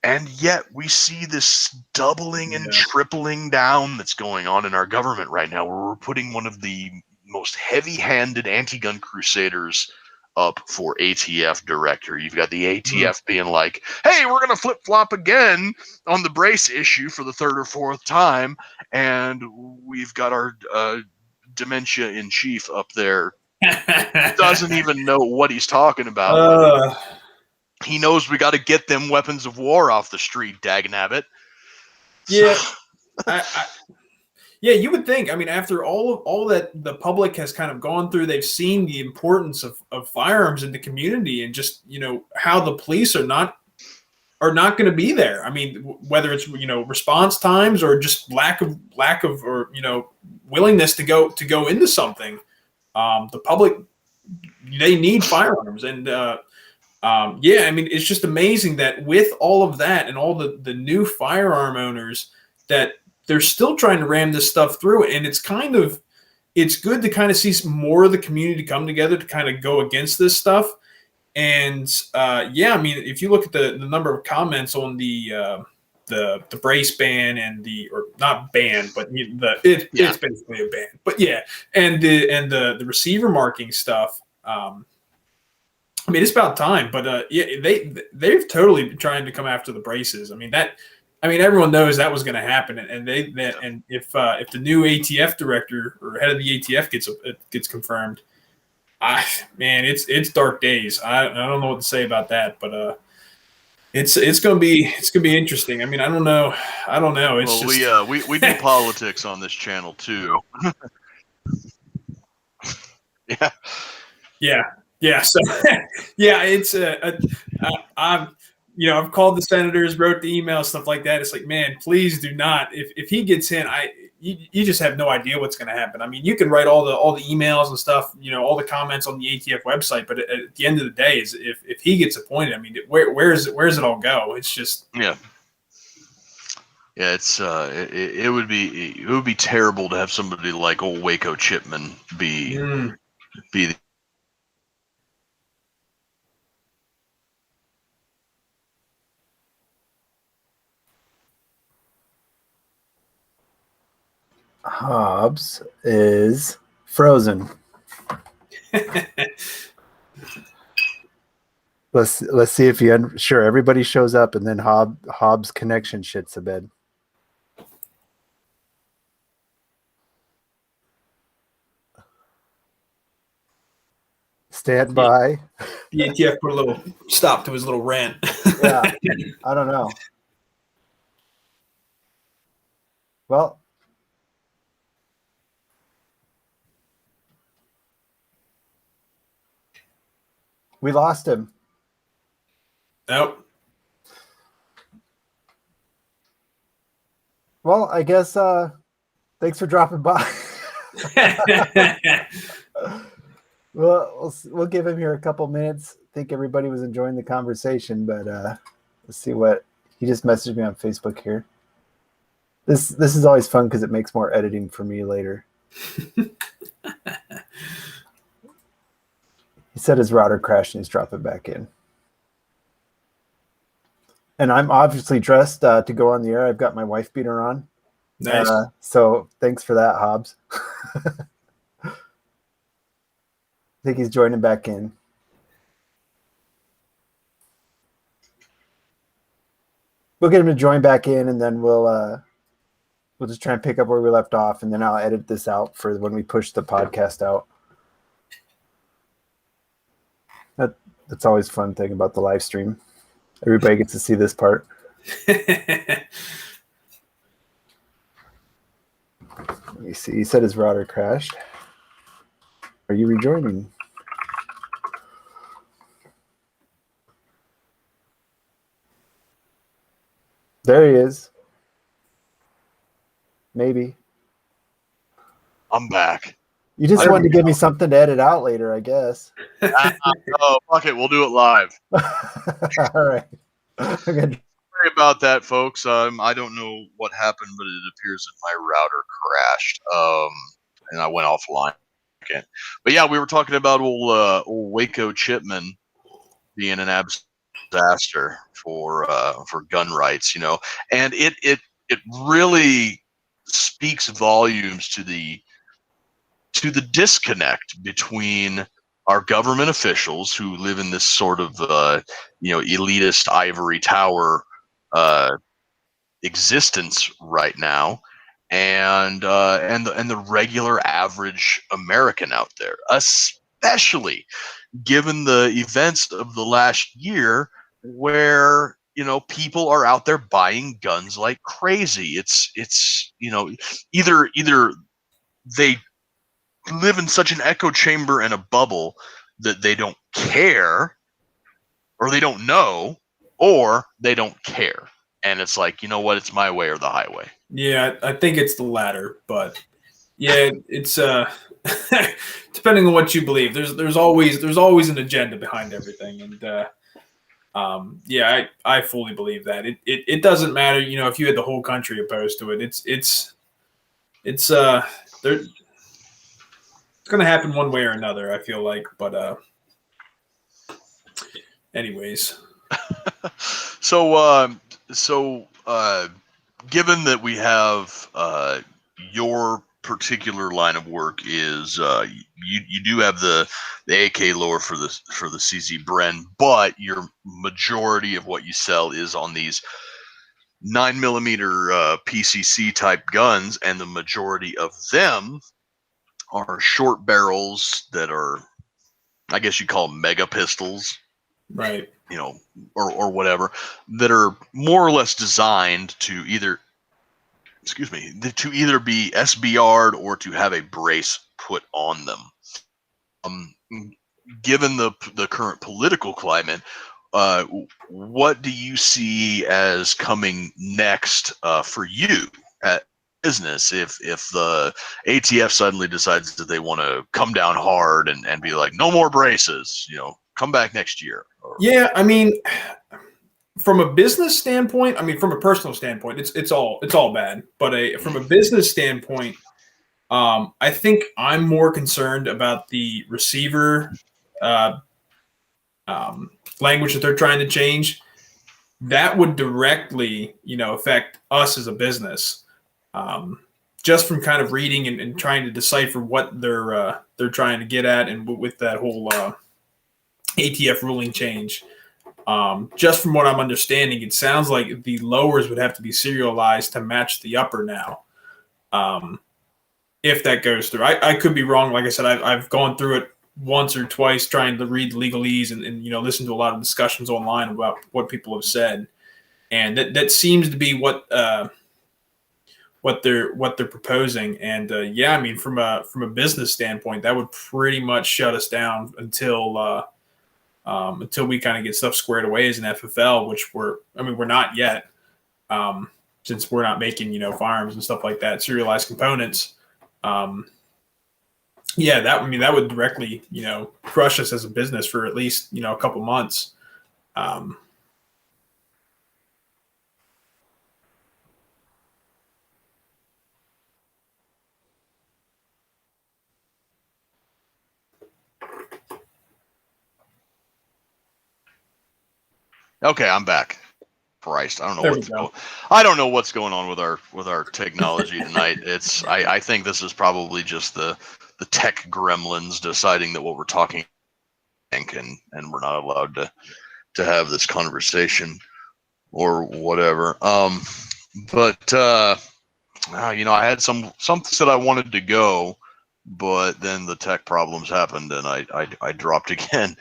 Speaker 2: And yet we see this doubling and tripling down that's going on in our government right now, where we're putting one of the most heavy-handed anti-gun crusaders up for ATF director. You've got the ATF being like, hey, we're going to flip-flop again on the brace issue for the third or fourth time, and we've got our dementia in chief up there. Doesn't even know what he's talking about. He knows we got to get them weapons of war off the street, dagnabbit.
Speaker 3: Yeah. Yeah, you would think. I mean, after all that the public has kind of gone through, they've seen the importance of firearms in the community, and just how the police are not going to be there. I mean, whether it's response times or just lack of or willingness to go into something. The public, they need firearms, and I mean, it's just amazing that with all of that and all the new firearm owners, that they're still trying to ram this stuff through. And it's good to kind of see more of the community come together to kind of go against this stuff. And I mean, if you look at the number of comments on the brace ban and or not ban, but it's basically a ban. But yeah, and the receiver marking stuff. I mean, it's about time, but they've totally been trying to come after the braces. I mean, everyone knows that was going to happen, and if the new ATF director or head of the ATF gets confirmed, it's dark days. I don't know what to say about that, but it's gonna be interesting. I mean, I don't know. It's
Speaker 2: we do politics on this channel too.
Speaker 3: Yeah. So, it's I've called the senators, wrote the email, stuff like that. It's like, man, please do not. If he gets in, you just have no idea what's going to happen. I mean, you can write all the emails and stuff, all the comments on the ATF website, but at the end of the day, is if he gets appointed, I mean, where's it all go? It's just
Speaker 2: it's it would be terrible to have somebody like old Waco Chipman be the
Speaker 4: Hobbs is frozen. Let's see if sure everybody shows up, and then Hobbs' connection shits the bed. Stand by.
Speaker 3: The ATF put a little stop to his little rant.
Speaker 4: Yeah, I don't know. Well, we lost him.
Speaker 3: Nope.
Speaker 4: Well, I guess thanks for dropping by. Well, we'll give him here a couple minutes. I think everybody was enjoying the conversation, but let's see what he just messaged me on Facebook here. This is always fun because it makes more editing for me later. He said his router crashed and he's dropping back in. And I'm obviously dressed to go on the air. I've got my wife beater on.
Speaker 3: Nice.
Speaker 4: So thanks for that, Hobbs. I think he's joining back in. We'll get him to join back in, and then we'll just try and pick up where we left off, and then I'll edit this out for when we push the podcast out. That's always a fun thing about the live stream. Everybody gets to see this part. Let me see. He said his router crashed. Are you rejoining? There he is. Maybe.
Speaker 2: I'm back.
Speaker 4: You just
Speaker 3: There
Speaker 4: wanted
Speaker 3: we
Speaker 4: to give me something to edit out later, I guess.
Speaker 2: Oh, fuck it. We'll do it live.
Speaker 4: All right. Okay.
Speaker 2: Sorry about that, folks. I don't know what happened, but it appears that my router crashed. And I went offline again. But yeah, we were talking about old Waco Chipman being an disaster for gun rights, you know, and it really speaks volumes to the disconnect between our government officials who live in this sort of elitist ivory tower existence right now, and the regular average American out there, especially given the events of the last year, where people are out there buying guns like crazy. It's either they live in such an echo chamber and a bubble that they don't care, or they don't know, or they don't care. And it's like, you know what? It's my way or the highway.
Speaker 3: Yeah, I think it's the latter, but yeah, it's depending on what you believe. There's always an agenda behind everything, and yeah, I fully believe that. It doesn't matter, if you had the whole country opposed to it. It's going to happen one way or another, I feel like. But anyways,
Speaker 2: so given that we have your particular line of work is you do have the AK lore for the CZ Bren, but your majority of what you sell is on these 9mm PCC type guns, and the majority of them are short barrels that are, I guess you call them mega pistols,
Speaker 3: right?
Speaker 2: Or whatever, that are more or less designed to either be SBR'd or to have a brace put on them. Given the current political climate, what do you see as coming next for you at business if the ATF suddenly decides that they want to come down hard and be like, no more braces, come back next year?
Speaker 3: Yeah, I mean, from a business standpoint, from a personal standpoint, it's all bad. But from a business standpoint, I think I'm more concerned about the receiver language that they're trying to change. That would directly, affect us as a business. Just from kind of reading and trying to decipher what they're trying to get at, and with that whole ATF ruling change. Just from what I'm understanding, it sounds like the lowers would have to be serialized to match the upper now. If that goes through, I could be wrong. Like I said, I've gone through it once or twice trying to read legalese and listen to a lot of discussions online about what people have said, and that seems to be what they're proposing. And yeah, from a business standpoint, that would pretty much shut us down until we kind of get stuff squared away as an FFL, which we're not yet, since we're not making, firearms and stuff like that, serialized components. Yeah, that would directly, crush us as a business for at least, a couple months.
Speaker 2: Okay, I'm back. Christ, I don't know what's going on with our technology tonight. I think this is probably just the tech gremlins deciding that what we're talking and we're not allowed to have this conversation or whatever. But I had some that I wanted to go, but then the tech problems happened and I dropped again.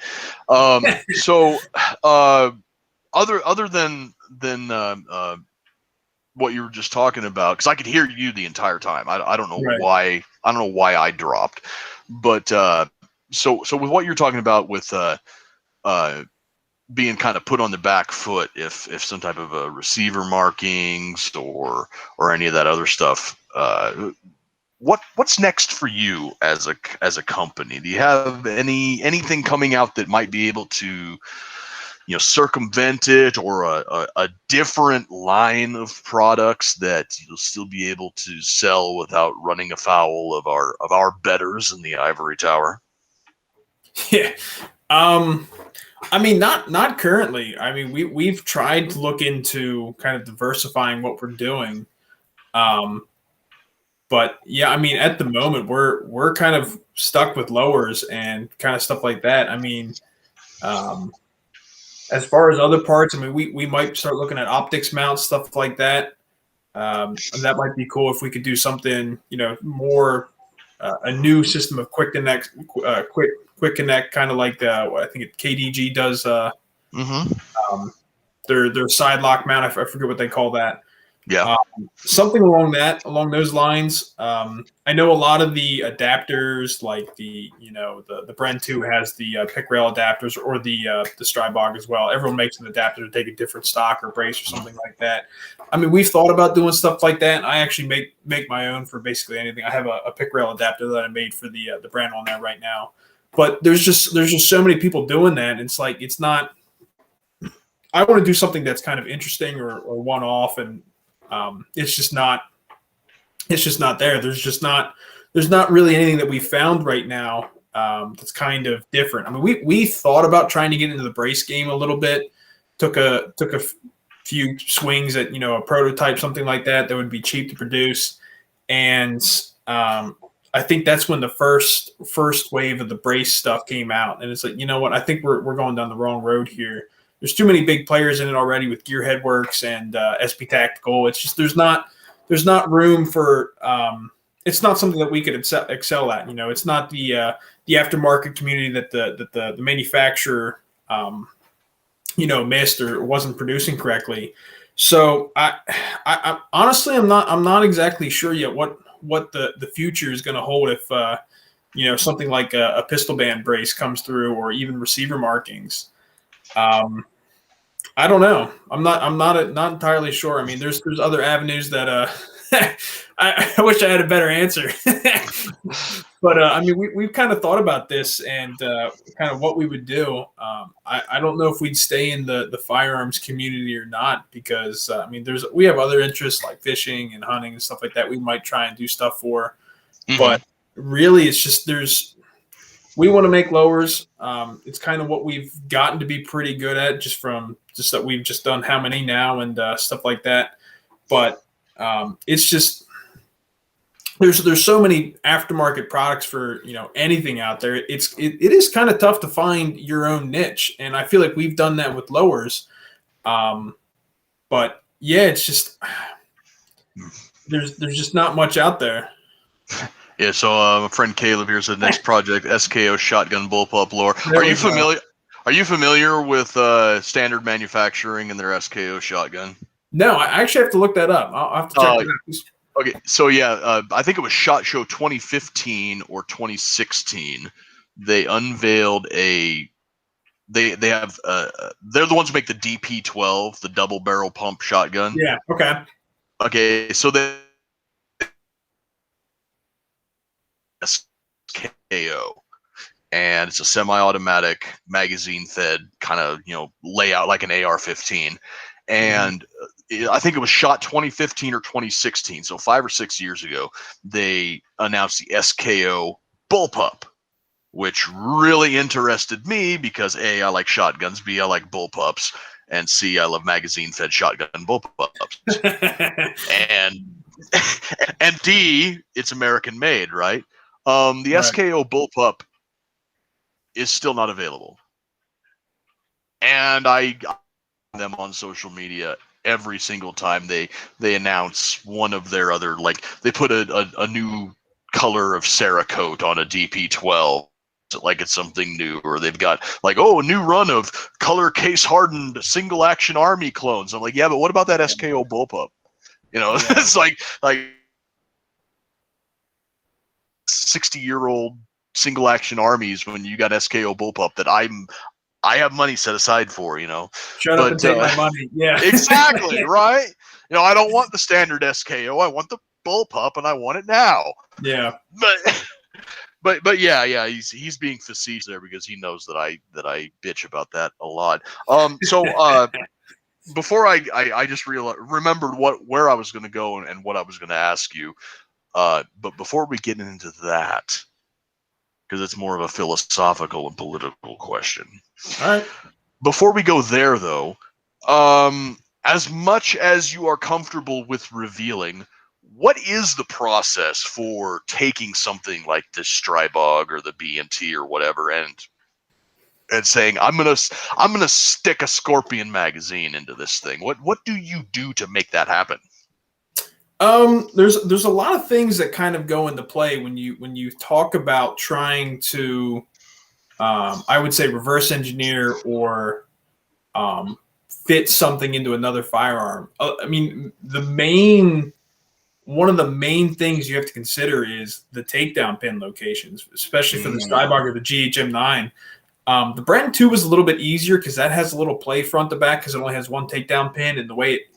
Speaker 2: So other than what you were just talking about, because I could hear you the entire time. I don't know
Speaker 3: Right.
Speaker 2: why. I don't know why I dropped, but so with what you're talking about with being kind of put on the back foot if some type of receiver markings or any of that other stuff. What's next for you as a company? Do you have anything coming out that might be able to circumvent it, or a different line of products that you'll still be able to sell without running afoul of our betters in the ivory tower?
Speaker 3: Yeah. I mean, not currently. I mean, we've tried to look into kind of diversifying what we're doing. But yeah, I mean, at the moment we're kind of stuck with lowers and kind of stuff like that. I mean, as far as other parts, I mean, we might start looking at optics mounts, stuff like that. And that might be cool if we could do something, more a new system of quick connect, quick connect, kind of like I think KDG does. Their side lock mount. I forget what they call that.
Speaker 2: Yeah.
Speaker 3: Something along those lines. I know a lot of the adapters, like the Bren 2 has the pick rail adapters, or the Strybog as well. Everyone makes an adapter to take a different stock or brace or something like that. I mean, we've thought about doing stuff like that. I actually make my own for basically anything. I have a pick rail adapter that I made for the brand on there right now. But there's just so many people doing that. And it's like, it's not. I want to do something that's kind of interesting or one off, and it's just not there. There's not really anything that we found right now that's kind of different. I mean, we thought about trying to get into the brace game a little bit. Took a few swings at a prototype, something like that would be cheap to produce, and I think that's when the first wave of the brace stuff came out, and it's like, what? I think we're going down the wrong road here. There's too many big players in it already with Gearhead Works and SP Tactical. It's just there's not room for it's not something that we could excel at. It's not the aftermarket community that the manufacturer missed or wasn't producing correctly. So I honestly I'm not exactly sure yet what the future is going to hold if something like a pistol band brace comes through, or even receiver markings. I don't know. I'm not entirely sure. I mean, there's other avenues that I wish I had a better answer. But I mean, we've kind of thought about this and kind of what we would do. I don't know if we'd stay in the firearms community or not, because I mean, we have other interests like fishing and hunting and stuff like that. We might try and do stuff for, but really, it's just we want to make lowers. It's kind of what we've gotten to be pretty good at, just that we've just done how many now and stuff like that. But it's just there's so many aftermarket products for anything out there. It is kind of tough to find your own niche, and I feel like we've done that with lowers. But yeah, it's just there's just not much out there.
Speaker 2: Yeah, so my friend Caleb here's the next project, SKO shotgun bullpup lore. Are you familiar? Are you familiar with Standard Manufacturing and their SKO shotgun?
Speaker 3: No, I actually have to look that up. I'll have to check it out.
Speaker 2: Okay, so yeah, I think it was SHOT Show 2015 or 2016. They unveiled they have they're the ones who make the DP12, the double barrel pump shotgun.
Speaker 3: Yeah. Okay.
Speaker 2: Okay, so they SKO, and it's a semi-automatic magazine-fed kind of layout like an AR-15, and I think it was shot 2015 or 2016, so 5 or 6 years ago. They announced the SKO bullpup, which really interested me because A, I like shotguns, B, I like bullpups, and C, I love magazine-fed shotgun bullpups, and D, it's American-made, right? The
Speaker 3: Right.
Speaker 2: SKO bullpup is still not available, and I them on social media every single time they announce one of their other, like they put a new color of Cerakote on a DP12 like it's something new, or they've got like, a new run of color case hardened single action army clones. I'm like, yeah, but what about that SKO bullpup? It's like 60-year-old single action armies when you got SKO bullpup that I'm I have money set aside for,
Speaker 3: Shut up and take my money. Yeah.
Speaker 2: Exactly, right? I don't want the standard SKO. I want the bullpup, and I want it now.
Speaker 3: Yeah.
Speaker 2: But yeah, he's being facetious there because he knows that I bitch about that a lot. So before I just remembered where I was going to go and what I was going to ask you. But before we get into that, because it's more of a philosophical and political question.
Speaker 3: All right.
Speaker 2: Before we go there, though, as much as you are comfortable with revealing, what is the process for taking something like the Strybog or the BNT or whatever and saying I'm gonna stick a Scorpion magazine into this thing? What do you do to make that happen?
Speaker 3: There's a lot of things that kind of go into play when you talk about trying to, I would say, reverse engineer or fit something into another firearm. I mean, one of the main things you have to consider is the takedown pin locations, especially for the Strybog or the GHM9. The Bren 2 was a little bit easier because that has a little play front to back because it only has one takedown pin and the way it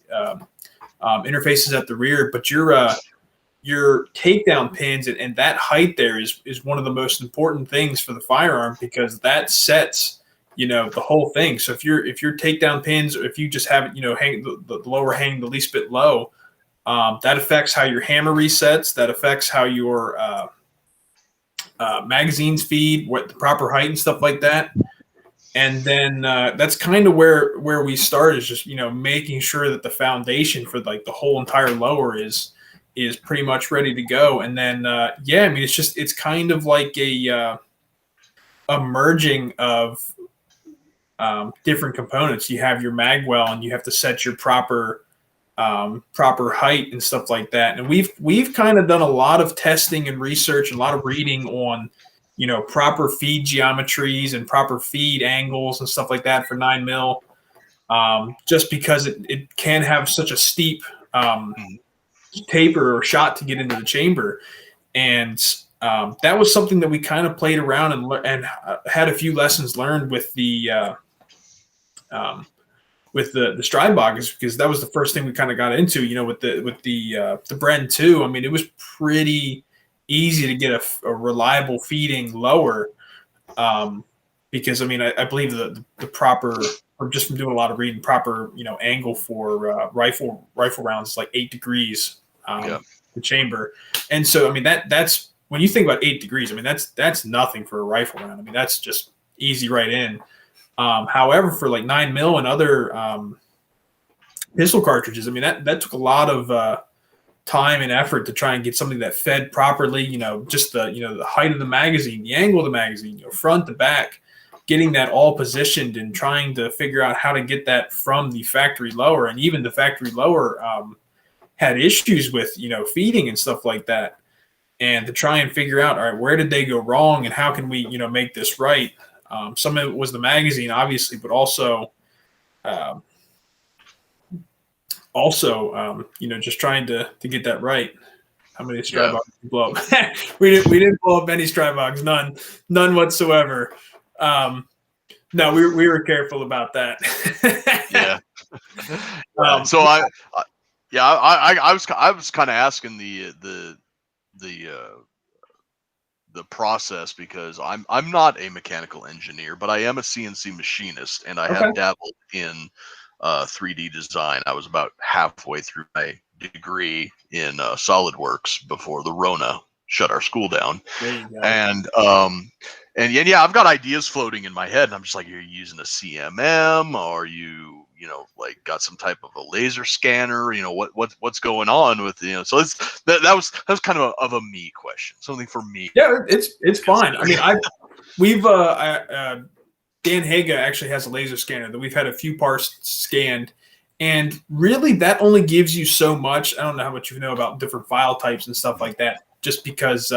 Speaker 3: interfaces at the rear. But your takedown pins and that height there is one of the most important things for the firearm because that sets the whole thing. So if your takedown pins, or if you just have it hang the lower hanging the least bit low, that affects how your hammer resets. That affects how your magazines feed, what the proper height and stuff like that. And then that's kind of where we start is just making sure that the foundation for like the whole entire lower is pretty much ready to go. And then I mean it's kind of like a merging of different components. You have your magwell and you have to set your proper height and stuff like that. And we've kind of done a lot of testing and research and a lot of reading on proper feed geometries and proper feed angles and stuff like that for 9mm, just because it can have such a steep taper or shot to get into the chamber. And that was something that we kind of played around and had a few lessons learned with the Strybog, because that was the first thing we kind of got into, with the Bren 2. I mean, it was pretty easy to get a reliable feeding lower, because I mean, I believe the proper, or just from doing a lot of reading, proper angle for rifle rounds is like 8 degrees, the chamber. And so I mean that's when you think about 8 degrees, I mean that's nothing for a rifle round. I mean that's just easy right in. However, for like 9mm and other pistol cartridges, I mean that took a lot of time and effort to try and get something that fed properly. Just the height of the magazine, the angle of the magazine, front to back, getting that all positioned and trying to figure out how to get that from the factory lower. And even the factory lower had issues with feeding and stuff like that. And to try and figure out, all right, where did they go wrong and how can we make this right? Some of it was the magazine, obviously, but also just trying to get that right. How many Strybogs did we blow up? we didn't blow up any Strybogs, none whatsoever. No, we were careful about that.
Speaker 2: Yeah. So I was kind of asking the process because I'm not a mechanical engineer, but I am a CNC machinist, and I have dabbled in 3D design. I was about halfway through my degree in SolidWorks before the Rona shut our school down. And I've got ideas floating in my head, and I'm just like, are you using a CMM, or are you like got some type of a laser scanner? What's going on with So that was kind of a me question, something for me.
Speaker 3: Yeah, it's fine. I mean, Dan Haga actually has a laser scanner that we've had a few parts scanned, and really that only gives you so much. I don't know how much you know about different file types and stuff like that, just because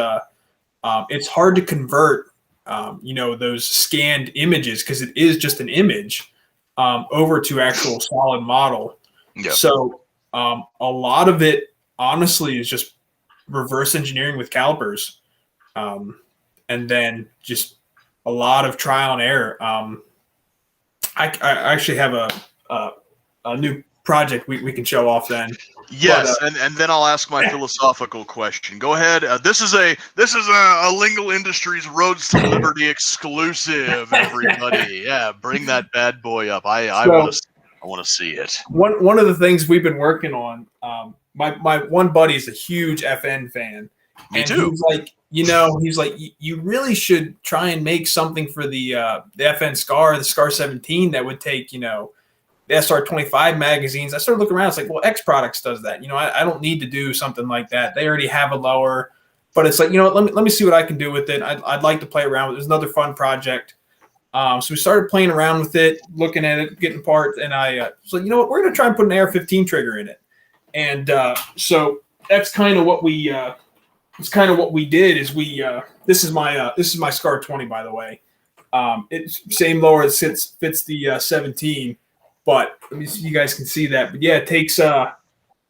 Speaker 3: it's hard to convert those scanned images, because it is just an image, over to actual solid model. Yep. So a lot of it honestly is just reverse engineering with calipers, and then just a lot of trial and error. I actually have a new project we can show off then.
Speaker 2: Yes, and then I'll ask my philosophical question. Go ahead. This is a Lingle Industries Roads to Liberty exclusive. Everybody, yeah, bring that bad boy up. I want to see it.
Speaker 3: One of the things we've been working on. My one buddy is a huge FN fan.
Speaker 2: Me too.
Speaker 3: He's like, you really should try and make something for the FN SCAR, the SCAR 17 that would take, the SR25 magazines. I started looking around. It's like, well, X Products does that. I don't need to do something like that. They already have a lower, but it's like, let me see what I can do with it. I'd like to play around with it. It's another fun project. So we started playing around with it, looking at it, getting parts, and I was like, we're going to try and put an AR-15 trigger in it. And so that's kind of what we did. Is this is my SCAR 20, by the way. It's same lower that fits the 17. But let me see if you guys can see that. But yeah, it takes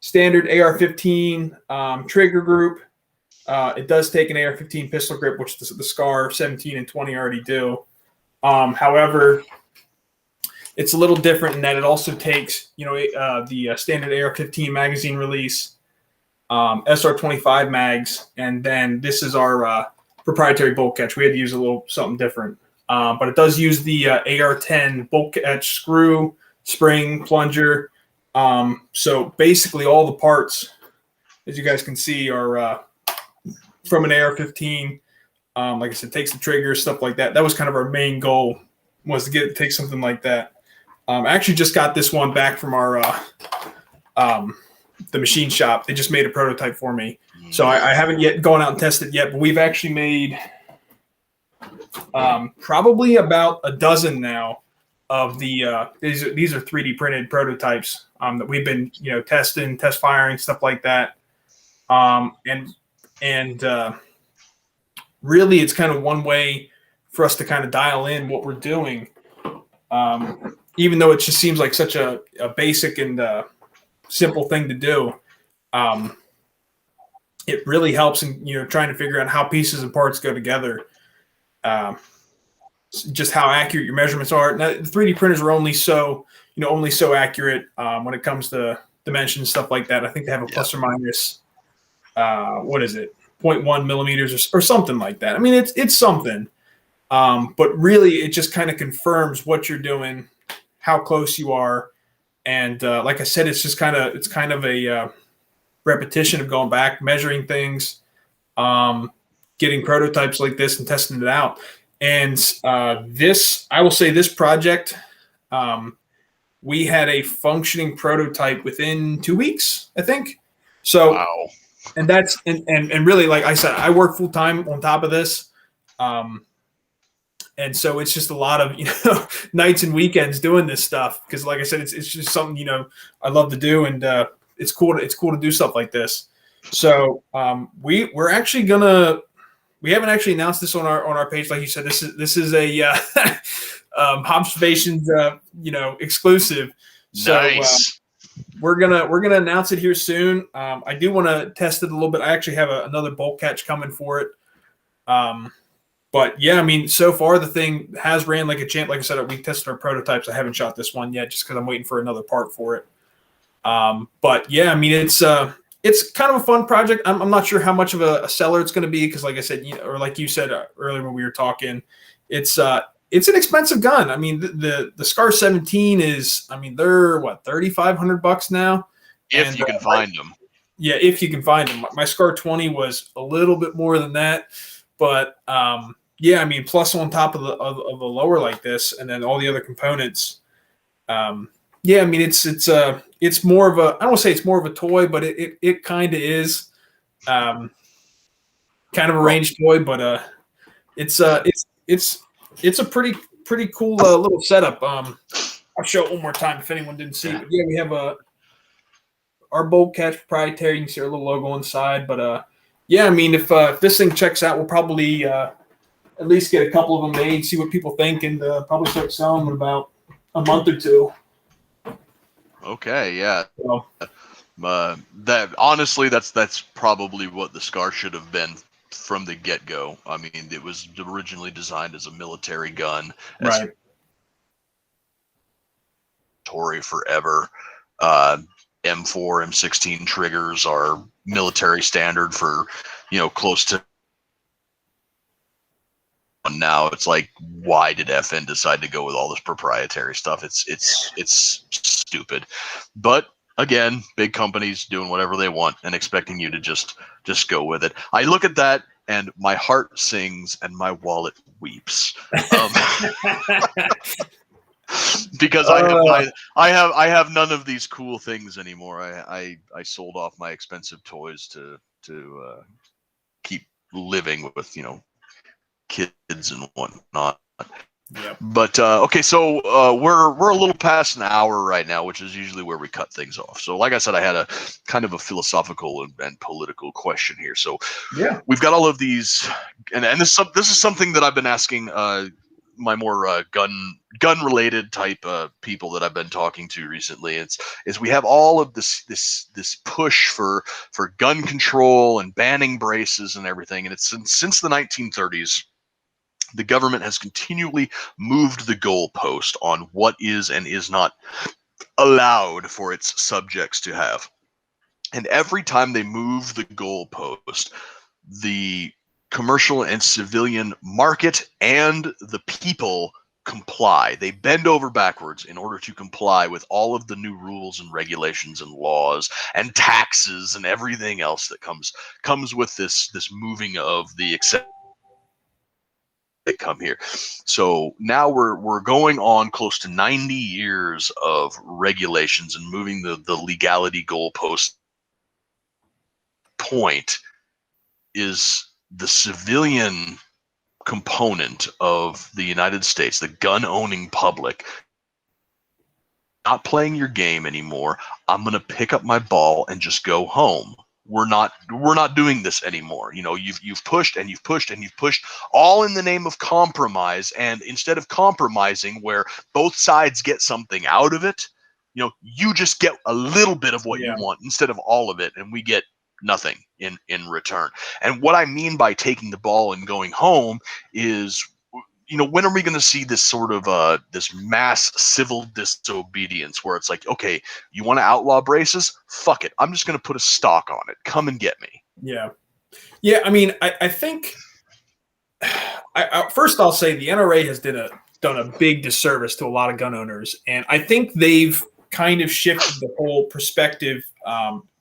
Speaker 3: standard AR-15 trigger group. It does take an AR-15 pistol grip, which the SCAR 17 and 20 already do. However, it's a little different in that it also takes, the standard AR-15 magazine release, SR25 mags, and then this is our proprietary bolt catch. We had to use a little something different, but it does use the AR-10 bolt catch screw, spring, plunger. So basically all the parts, as you guys can see, are from an AR-15. Like I said, takes the trigger, stuff like that. That was kind of our main goal, was to take something like that. I actually just got this one back from our the machine shop. They just made a prototype for me. So I haven't yet gone out and tested it yet, but we've actually made probably about a dozen now of the these are 3D printed prototypes that we've been testing, test firing, stuff like that. And really, it's kind of one way for us to kind of dial in what we're doing, even though it just seems like such a basic and simple thing to do. It really helps in trying to figure out how pieces and parts go together. Just how accurate your measurements are. Now, the 3D printers are only so accurate when it comes to dimensions and stuff like that. I think they have a plus or minus, 0.1 millimeters or something like that. I mean, it's something, but really it just kind of confirms what you're doing, how close you are, and like I said, it's kind of a repetition of going back, measuring things, getting prototypes like this and testing it out. And I will say this project, we had a functioning prototype within 2 weeks, I think. So,
Speaker 2: wow.
Speaker 3: And that's and really, like I said, I work full time on top of this, and so it's just a lot of nights and weekends doing this stuff, because, like I said, it's just something I love to do, and it's cool to do stuff like this. So we're actually we haven't actually announced this on our page, like you said. This is a Hobbservations exclusive.
Speaker 2: Nice.
Speaker 3: So we're gonna announce it here soon. I do want to test it a little bit. I actually have another bolt catch coming for it. But yeah, I mean, so far the thing has ran like a champ. Like I said, we tested our prototypes. I haven't shot this one yet, just because I'm waiting for another part for it. But yeah, I mean, it's kind of a fun project. I'm not sure how much of a seller it's going to be, because, like I said, or like you said earlier when we were talking, it's an expensive gun. I mean, the SCAR 17 is, I mean, they're what, $3,500 now,
Speaker 2: if you can find them.
Speaker 3: Yeah, if you can find them. My SCAR 20 was a little bit more than that, but yeah, I mean, plus on top of the lower like this, and then all the other components. Yeah, I mean, it's more of a, I don't want to say it's more of a toy, but it kind of is, kind of a range toy, but it's a pretty cool little setup. I'll show it one more time if anyone didn't see it. But yeah, we have our bolt catch proprietary. You can see our little logo inside, but yeah, I mean, if this thing checks out, we'll probably at least get a couple of them made, see what people think, and probably start selling them in about a month or two.
Speaker 2: Okay, yeah.
Speaker 3: So,
Speaker 2: that honestly, that's probably what the SCAR should have been from the get-go. I mean, it was originally designed as a military gun.
Speaker 3: right.
Speaker 2: mandatory forever. M4, M16 triggers are military standard for, close to. Now it's like, why did FN decide to go with all this proprietary stuff? It's stupid. But again, big companies doing whatever they want and expecting you to just go with it. I look at that and my heart sings and my wallet weeps. Because I have none of these cool things anymore. I sold off my expensive toys to keep living with, kids and whatnot.
Speaker 3: Yep.
Speaker 2: But okay, so we're a little past an hour right now, which is usually where we cut things off. So like I said, I had a kind of a philosophical and political question here. So
Speaker 3: yeah,
Speaker 2: we've got all of these, and this is something that I've been asking my more gun related type people that I've been talking to recently. Is we have all of this push for gun control and banning braces and everything, and it's since the 1930s. The government has continually moved the goalpost on what is and is not allowed for its subjects to have. And every time they move the goalpost, the commercial and civilian market and the people comply. They bend over backwards in order to comply with all of the new rules and regulations and laws and taxes and everything else that comes with this moving of the that come here. So now we're going on close to 90 years of regulations and moving the legality goalpost. Point is the civilian component of the United States, the gun-owning public, not playing your game anymore. I'm going to pick up my ball and just go home. We're not doing this anymore. You've pushed and you've pushed and you've pushed, all in the name of compromise. And instead of compromising where both sides get something out of it, you just get a little bit of what you want instead of all of it, and we get nothing in return. And what I mean by taking the ball and going home is, when are we going to see this sort of this mass civil disobedience where it's like, okay, you want to outlaw braces? Fuck it. I'm just going to put a stock on it. Come and get me.
Speaker 3: Yeah. Yeah. I mean, I think first I'll say the NRA has done a big disservice to a lot of gun owners. And I think they've kind of shifted the whole perspective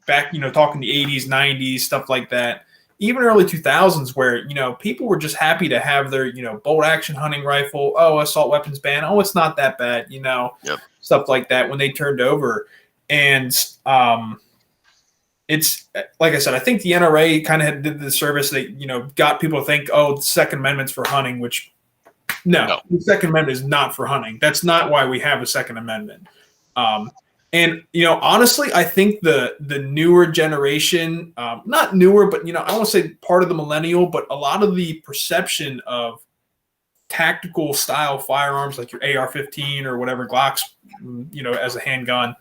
Speaker 3: back, talking the 80s, 90s, stuff like that. Even early 2000s where, people were just happy to have their, bolt action hunting rifle. Oh, assault weapons ban. Oh, it's not that bad, stuff like that when they turned over. And it's like I said, I think the NRA kind of did the service that, got people to think, oh, the Second Amendment's for hunting, which no, the Second Amendment is not for hunting. That's not why we have a Second Amendment. And, honestly, I think the newer generation, not newer, but, I won't say part of the millennial, but a lot of the perception of tactical style firearms like your AR-15 or whatever Glocks, as a handgun,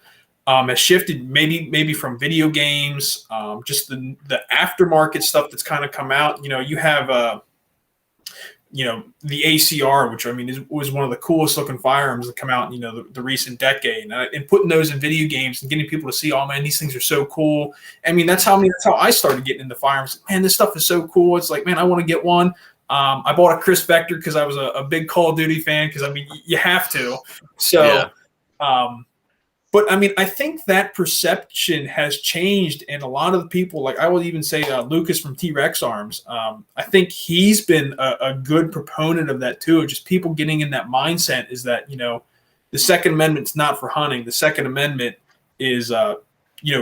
Speaker 3: has shifted maybe from video games, just the aftermarket stuff that's kind of come out. You have the ACR, which was one of the coolest looking firearms that come out in the recent decade, and putting those in video games and getting people to see, oh man, these things are so cool. That's how I started getting into firearms. Man, this stuff is so cool. It's like, man, I want to get one. I bought a Chris Vector because I was a big Call of Duty fan. Because you have to. So, but I think that perception has changed, and a lot of the people, like I would even say Lucas from T-Rex Arms, I think he's been a good proponent of that too. Just people getting in that mindset is that the Second Amendment's not for hunting. The Second Amendment is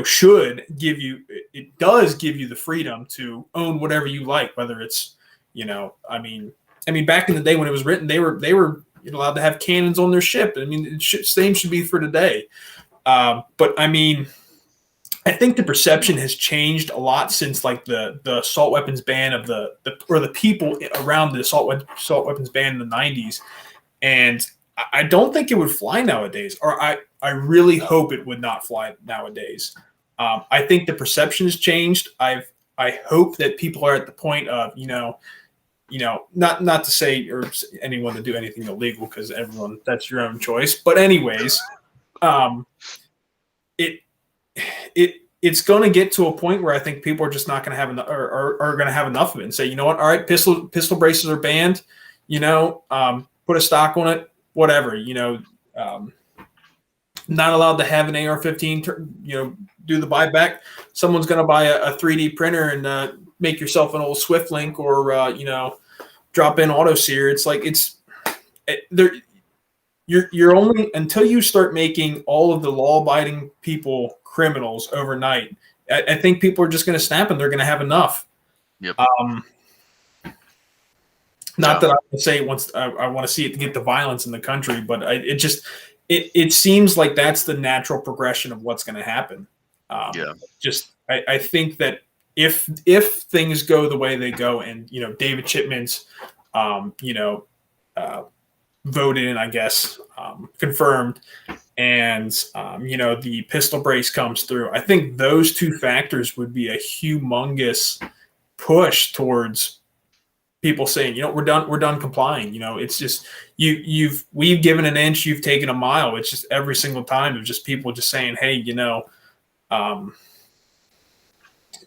Speaker 3: should give you, it does give you the freedom to own whatever you like, whether it's back in the day when it was written, they were allowed to have cannons on their ship. Same should be for today. But I think the perception has changed a lot since like the assault weapons ban of the people around the assault weapons ban in the 90s. And I don't think it would fly nowadays, or I really hope it would not fly nowadays. I think the perception has changed. I hope that people are at the point of, not to say or anyone to do anything illegal, because everyone, that's your own choice. But anyways, It's going to get to a point where I think people are just not going to have enough, or are going to have enough of it and say, you know what, all right, pistol braces are banned, put a stock on it, whatever, not allowed to have an AR-15, do the buyback. Someone's going to buy a 3D printer and make yourself an old Swift Link or, drop in auto sear. It's like, you're only, until you start making all of the law-abiding people criminals overnight, I think people are just going to snap and they're going to have enough.
Speaker 2: Yep.
Speaker 3: Not that I would say I want to see it get the violence in the country, but it seems like that's the natural progression of what's going to happen. I think that if things go the way they go, and David Chipman's voted in, I guess, confirmed, and the pistol brace comes through, I think those two factors would be a humongous push towards people saying, we're done complying. It's just we've given an inch, you've taken a mile. It's just every single time of just people just saying, hey,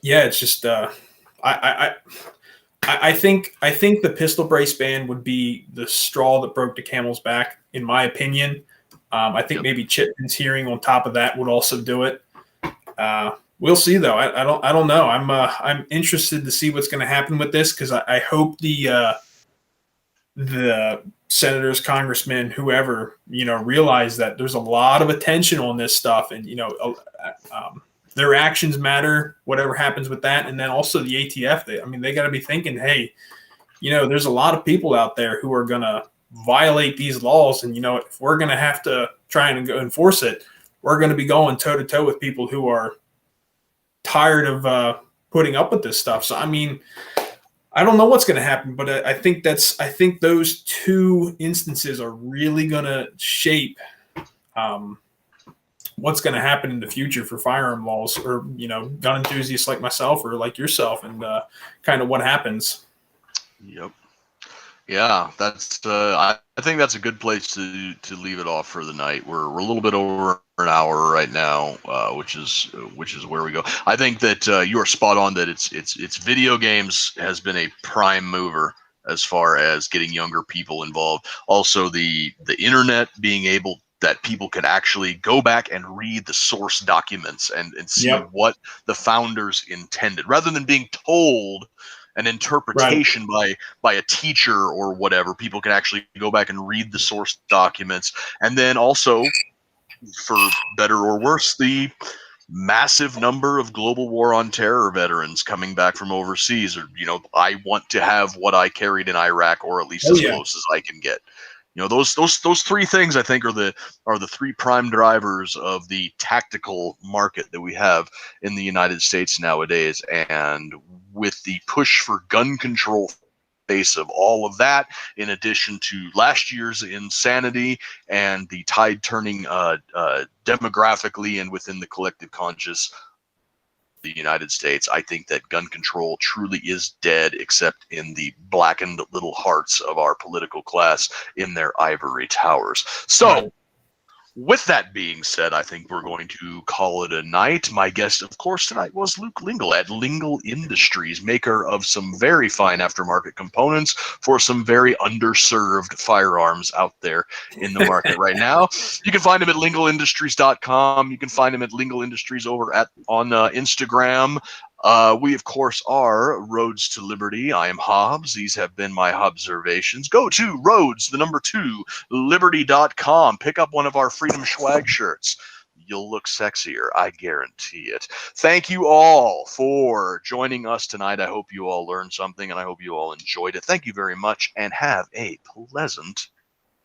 Speaker 3: it's just I think the pistol brace ban would be the straw that broke the camel's back, in my opinion. I think maybe Chipman's hearing on top of that would also do it. We'll see, though. I don't know. I'm interested to see what's going to happen with this, because I hope the senators, congressmen, whoever, realize that there's a lot of attention on this stuff, and their actions matter, whatever happens with that. And then also the ATF, they got to be thinking, hey, there's a lot of people out there who are going to violate these laws. And, if we're going to have to try and go enforce it, we're going to be going toe to toe with people who are tired of putting up with this stuff. So, I don't know what's going to happen, but I think those two instances are really going to shape what's going to happen in the future for firearm laws, or gun enthusiasts like myself or like yourself, and kind of what happens.
Speaker 2: Yep. Yeah, that's I think that's a good place to leave it off for the night. We're a little bit over an hour right now, which is where we go. I think that you are spot on that it's video games has been a prime mover as far as getting younger people involved. Also, the internet being able that people can actually go back and read the source documents and see what the founders intended, rather than being told an interpretation by a teacher or whatever. People can actually go back and read the source documents. And then also, for better or worse, the massive number of global war on terror veterans coming back from overseas, or I want to have what I carried in Iraq, or at least as close as I can get. Those three things, I think, are the three prime drivers of the tactical market that we have in the United States nowadays. And with the push for gun control face of all of that, in addition to last year's insanity and the tide turning demographically and within the collective conscious the United States, I think that gun control truly is dead, except in the blackened little hearts of our political class in their ivory towers. So, with that being said, I think we're going to call it a night. My guest, of course, tonight was Luke Lingle at Lingle Industries, maker of some very fine aftermarket components for some very underserved firearms out there in the market right now. You can find him at lingleindustries.com. You can find him at Lingle Industries on Instagram. We, of course, are Roads to Liberty. I am Hobbs. These have been my Hobbservations. Go to Liberty.com. Pick up one of our Freedom Swag shirts. You'll look sexier, I guarantee it. Thank you all for joining us tonight. I hope you all learned something, and I hope you all enjoyed it. Thank you very much, and have a pleasant